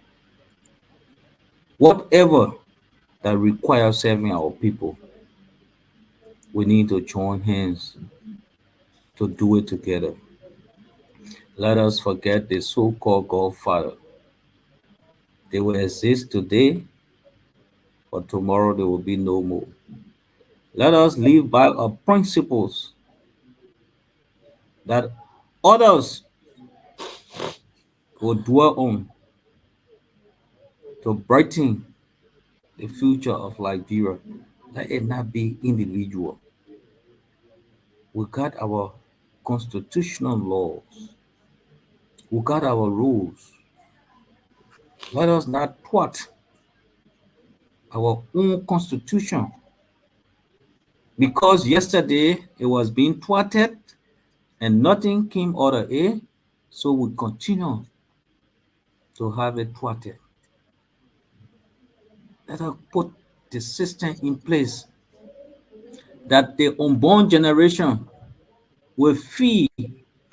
whatever that requires serving our people, we need to join hands to do it together. Let us forget the so-called Godfather. They will exist today, but tomorrow there will be no more. Let us live by our principles that others will dwell on to brighten the future of Liberia. Let it not be individual. We got our constitutional laws. We got our rules. Let us not thwart our own constitution because yesterday it was being thwarted and nothing came out of it. So we continue to have it thwarted. Let us put the system in place that the unborn generation will feel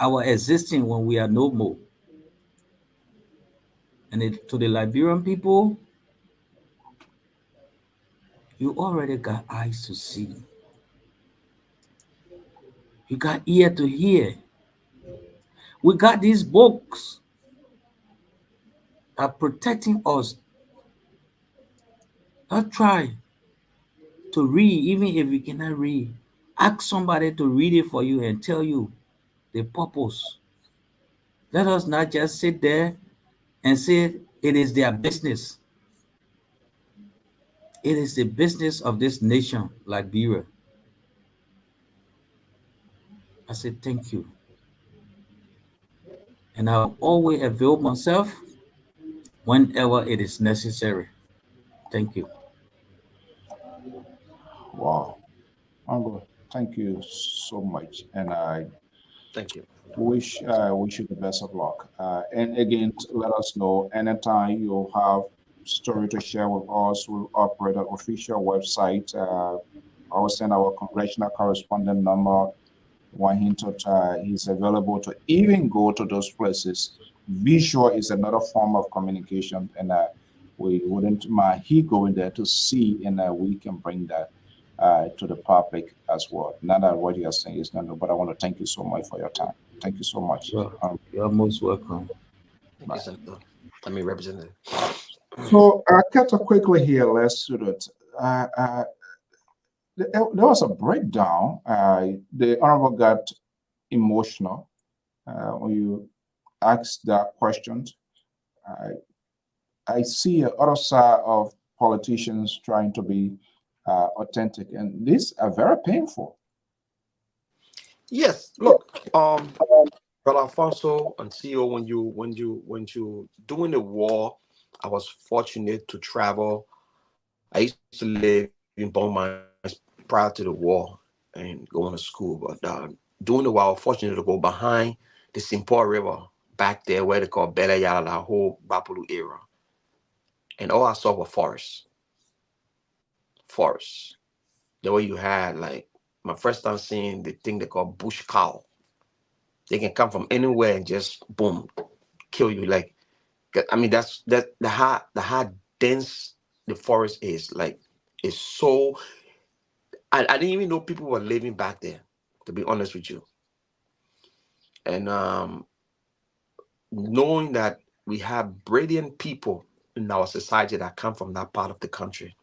our existing when we are no more. And to the Liberian people, you already got eyes to see. You got ear to hear. We got these books are protecting us. Don't try to read, even if you cannot read. Ask somebody to read it for you and tell you the purpose. Let us not just sit there and say it is their business. It is the business of this nation, Liberia. I said thank you. And I'll always avail myself whenever it is necessary. Thank you. Wow. Uncle, thank you so much. And I Thank you. wish you the best of luck. And again, let us know anytime you have story to share with us. We'll operate an official website. I will send our congressional correspondent number. Want him to he's available to even go to those places. Visual is another form of communication, and we wouldn't mind he going there to see, and we can bring that to the public as well. Not that what you are saying is not, but I want to thank you so much for your time. Thank you so much. You're most welcome. Thank you, Senator. I mean, Representative. So, cut quickly here, let's do it. There was a breakdown. The Honorable got emotional when you asked that question. I see a other side of politicians trying to be authentic, and these are very painful. Yes, look, Brother Alfonso and CEO, when you doing the war, I was fortunate to travel. I used to live in Beaumont prior to the war and going to school, but doing the war, I was fortunate to go behind the Simpor River back there where they call Bela Yala, the whole Bapulu era, and all I saw were forests. Forests. The way you had like my first time seeing the thing they call bush cow. They can come from anywhere and just boom, kill you. Like, I mean, that's the how dense the forest is. Like, it's so. I didn't even know people were living back there. To be honest with you, and knowing that we have brilliant people in our society that come from that part of the country,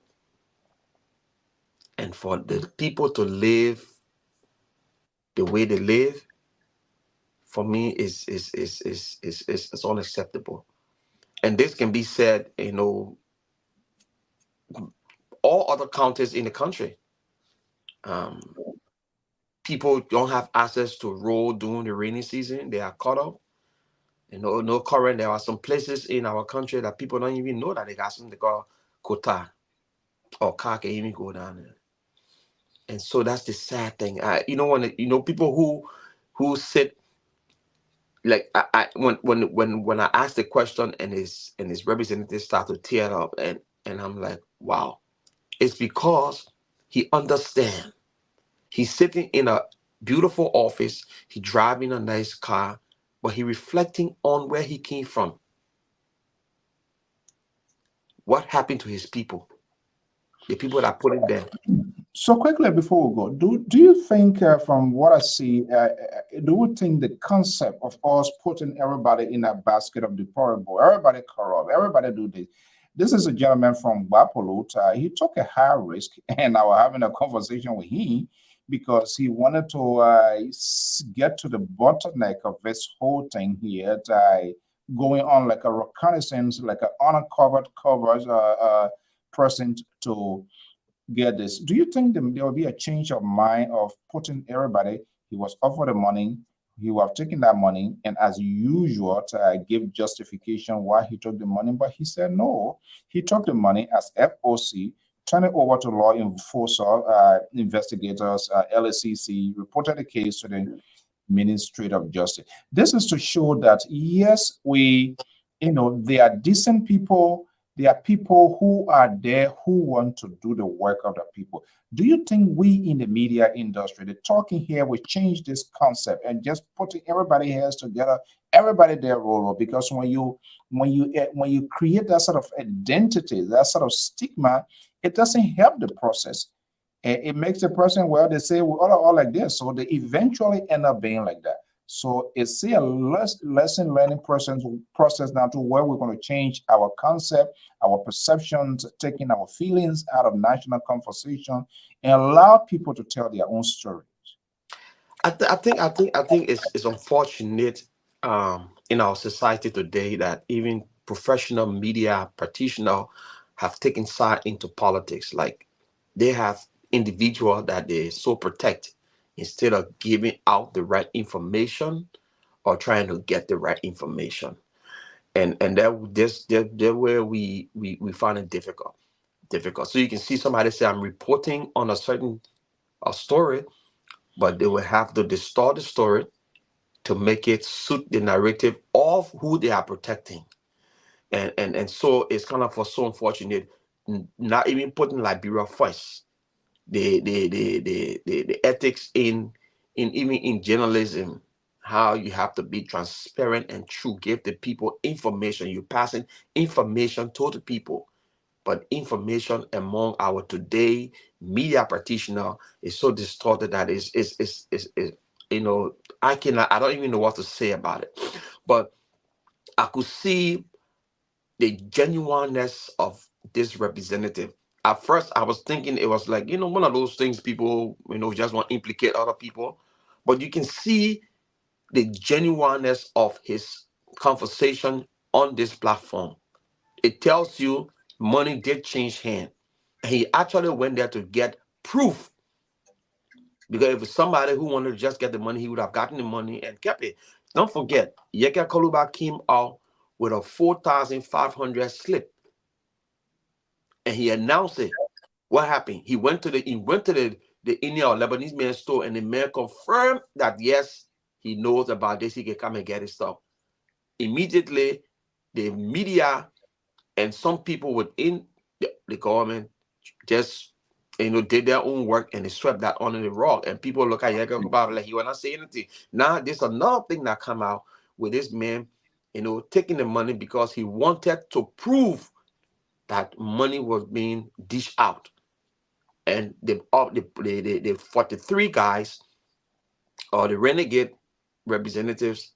and for the people to live the way they live, for me is unacceptable. And this can be said, all other counties in the country. People don't have access to road during the rainy season. They are cut off. No current. There are some places in our country that people don't even know that they got something called quota or car can even go down there. And so that's the sad thing. When people who sit like when I asked the question and his representative start to tear up and I'm like, wow, it's because he understands. He's sitting in a beautiful office. He driving a nice car, but he reflecting on where he came from. What happened to his people? The people that put him there. So quickly before we go, do you think, from what I see, do you think the concept of us putting everybody in a basket of deplorable, everybody corrupt, everybody do this? This is a gentleman from Bapolut. He took a high risk, and I was having a conversation with him because he wanted to get to the bottleneck of this whole thing here, going on like a reconnaissance, like an uncovered covers person to get this. Do you think there will be a change of mind of putting everybody? He was offered the money, he would have taken that money, and as usual, to give justification why he took the money, but he said no. He took the money as FOC, turned it over to law enforcement investigators, LACC, reported the case to the Ministry of Justice. This is to show that yes, they are decent people. there are people who are there who want to do the work of the people. Do you think we in the media industry, the talking here, will change this concept and just putting everybody heads together, everybody their role? Because when you create that sort of identity, that sort of stigma, it doesn't help the process. And it makes the person, well, they say we all like this, so they eventually end up being like that. So it's a lesson learning process now to where we're going to change our concept, our perceptions, taking our feelings out of national conversation, and allow people to tell their own stories. I think it's unfortunate in our society today that even professional media practitioners have taken side into politics. Like they have individual that they so protect instead of giving out the right information or trying to get the right information. And that where we find it difficult. So you can see somebody say I'm reporting on a certain story, but they will have to distort the story to make it suit the narrative of who they are protecting. And so it's kind of for so unfortunate, not even putting Liberia first. The ethics in even in journalism, how you have to be transparent and true, give the people information. You're passing information to the people, but information among our today media practitioner is so distorted that is you know, I don't even know what to say about it. But I could see the genuineness of this representative. At first, I was thinking it was like, one of those things people, just want to implicate other people. But you can see the genuineness of his conversation on this platform. It tells you money did change hand. He actually went there to get proof. Because if it's somebody who wanted to just get the money, he would have gotten the money and kept it. Don't forget, Yeka Koluba came out with a 4,500 slip. And he announced it. What happened? He went to the Indian or Lebanese man's store, and the man confirmed that yes, he knows about this. He can come and get his stuff. Immediately, the media and some people within the government just did their own work, and they swept that under the rug. And people look at Yeka Koluba like he will not say anything. Now there's another thing that come out with this man, taking the money because he wanted to prove that money was being dished out. And the 43 guys or the renegade representatives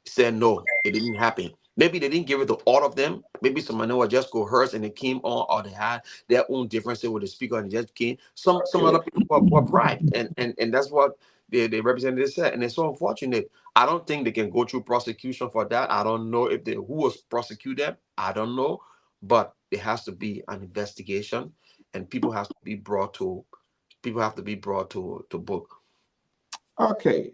said no, it didn't happen. Maybe they didn't give it to all of them. Maybe some money was just coerced and it came on, or they had their own differences with the speaker and it just came. Some other people were bribed, and that's what the representative said. And it's so unfortunate. I don't think they can go through prosecution for that. I don't know if who was prosecuted. I don't know, but there has to be an investigation, and people have to be brought to book. Okay.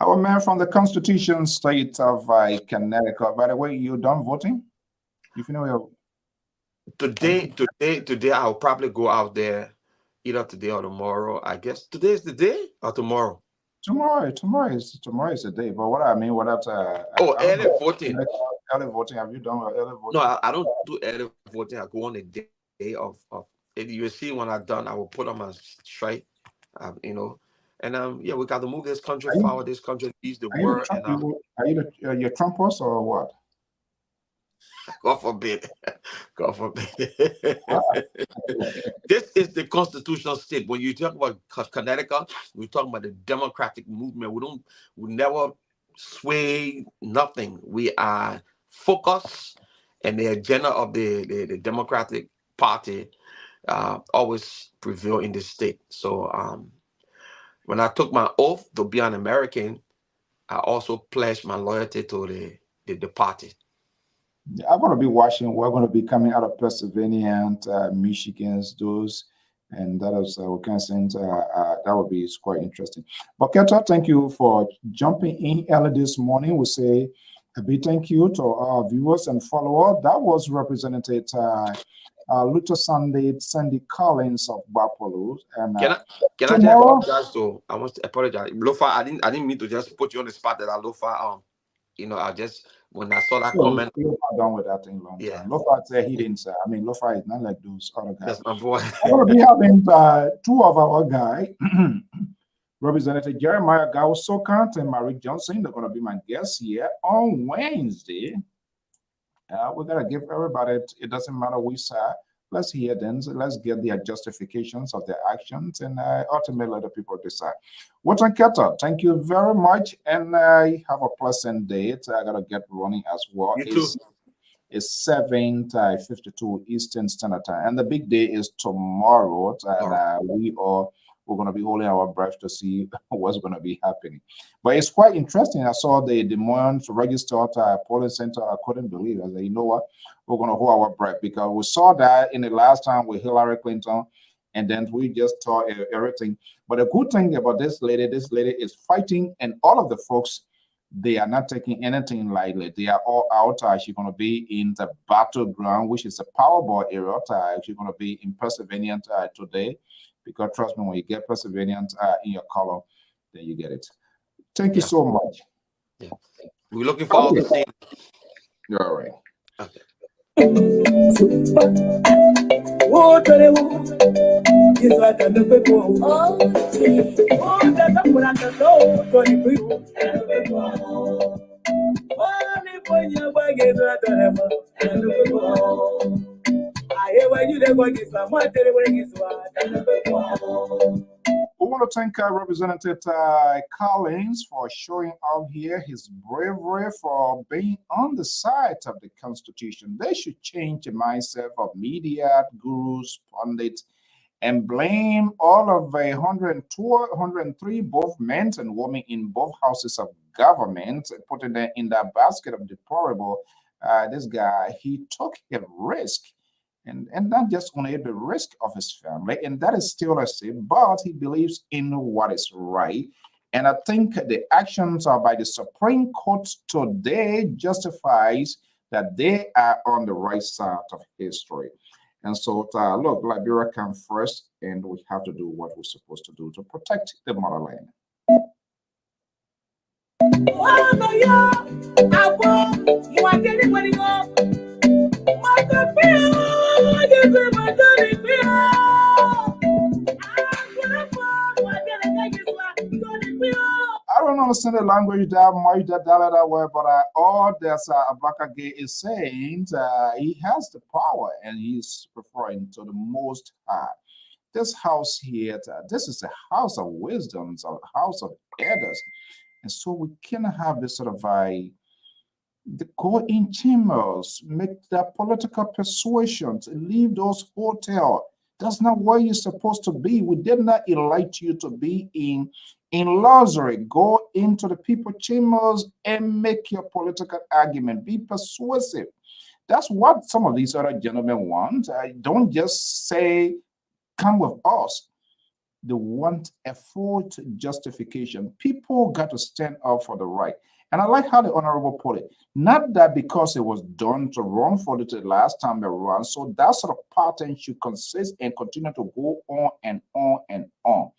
Our man from the Constitution State of Connecticut. By the way, you done voting? If you know your Today, I'll probably go out there either today or tomorrow. I guess today is the day or tomorrow. tomorrow is the day. But what I mean, Early voting. Early voting. Have you done early voting? No, I don't do early voting. I go on the day of. If you see when I'm done, I will put on my shirt. And yeah, we got to move this country forward. This country needs the world. Are you your Trumpers or what? God forbid. God forbid. This is the constitutional state. When you talk about Connecticut, we talk about the democratic movement. We never sway nothing. We are focused, and the agenda of the Democratic Party always prevail in this state. So when I took my oath to be an American, I also pledged my loyalty to the party. I'm going to be watching. We're going to be coming out of Pennsylvania and Michigan's those, and that is Wisconsin. That would be quite interesting. But Keto, thank you for jumping in early this morning. We say a big thank you to our viewers and followers. That was Representative Luther Sandy Collins of Buffalo. And can I just apologize? I want to apologize, Lofa. I didn't mean to just put you on the spot that Lofa. I just when I saw that Well, comment, we're not done with that thing long yeah, time. Lofa said he didn't say. I mean, Lofa is not like those other guys. that's my boy. I'm going to be having two of our guys, Representative Jeremiah Gao-Sokant and Marie Johnson. They're going to be my guests here on Wednesday. We're going to give everybody, it doesn't matter which side. Let's hear them. So let's get their justifications of their actions, and ultimately let the people decide. Watson Keta, thank you very much, and have a pleasant day. I got to get running as well. You too. It's 7:52 Eastern Standard Time, and the big day is tomorrow. And we're going to be holding our breath to see what's going to be happening. But it's quite interesting. I saw the Des Moines registered polling center. I couldn't believe it. I said, you know what? We're going to hold our breath, because we saw that in the last time with Hillary Clinton, and then we just saw everything. But the good thing about this lady is fighting, and all of the folks, they are not taking anything lightly. They are all out. She's going to be in the battleground, which is the Powerball area. She's going to be in Pennsylvania today, because trust me, when you get Perseverance in your color, then you get it. Thank you so much. Yeah. We're looking forward to seeing. You're all right. Okay. We want to thank Representative Collins for showing out here his bravery for being on the side of the Constitution. They should change the mindset of media, gurus, pundits, and blame all of 103 both men and women in both houses of government, putting them in that basket of deplorable. This guy, he took a risk. And not just only the risk of his family, and that is still a sin, but he believes in what is right. And I think the actions are by the Supreme Court today justifies that they are on the right side of history. And so, look, Liberia comes first, and we have to do what we're supposed to do to protect the motherland. I don't understand the language that much that way, but all that Ablaka Gay is saying, he has the power, and he's referring to the Most High. This house here, this is a house of wisdom, it's a house of elders, and so we cannot have this sort of the go in chambers, make the political persuasions, leave those hotels. That's not where you're supposed to be. We did not elect you to be in luxury. Go into the people chambers and make your political argument. Be persuasive. That's what some of these other gentlemen want. Don't just say, come with us. They want a full justification. People got to stand up for the right. And I like how the Honorable put it. Not that because it was done to wrongfully the last time around. So that sort of pattern should consist and continue to go on and on and on.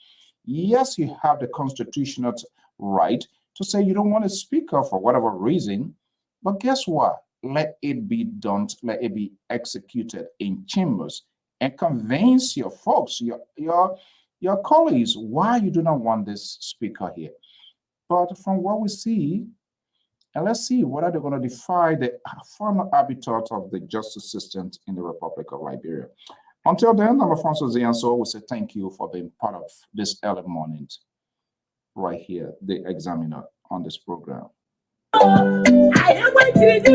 Yes, you have the constitutional right to say you don't want to speak up for whatever reason. But guess what? Let it be done. Let it be executed in chambers and convince your folks, your colleagues, why you do not want this speaker here. But from what we see, and let's see whether they're going to defy the former habitat of the justice system in the Republic of Liberia. Until then, I'm Alfonso Zianso. We say thank you for being part of this early morning right here, the Examiner, on this program. I am waiting to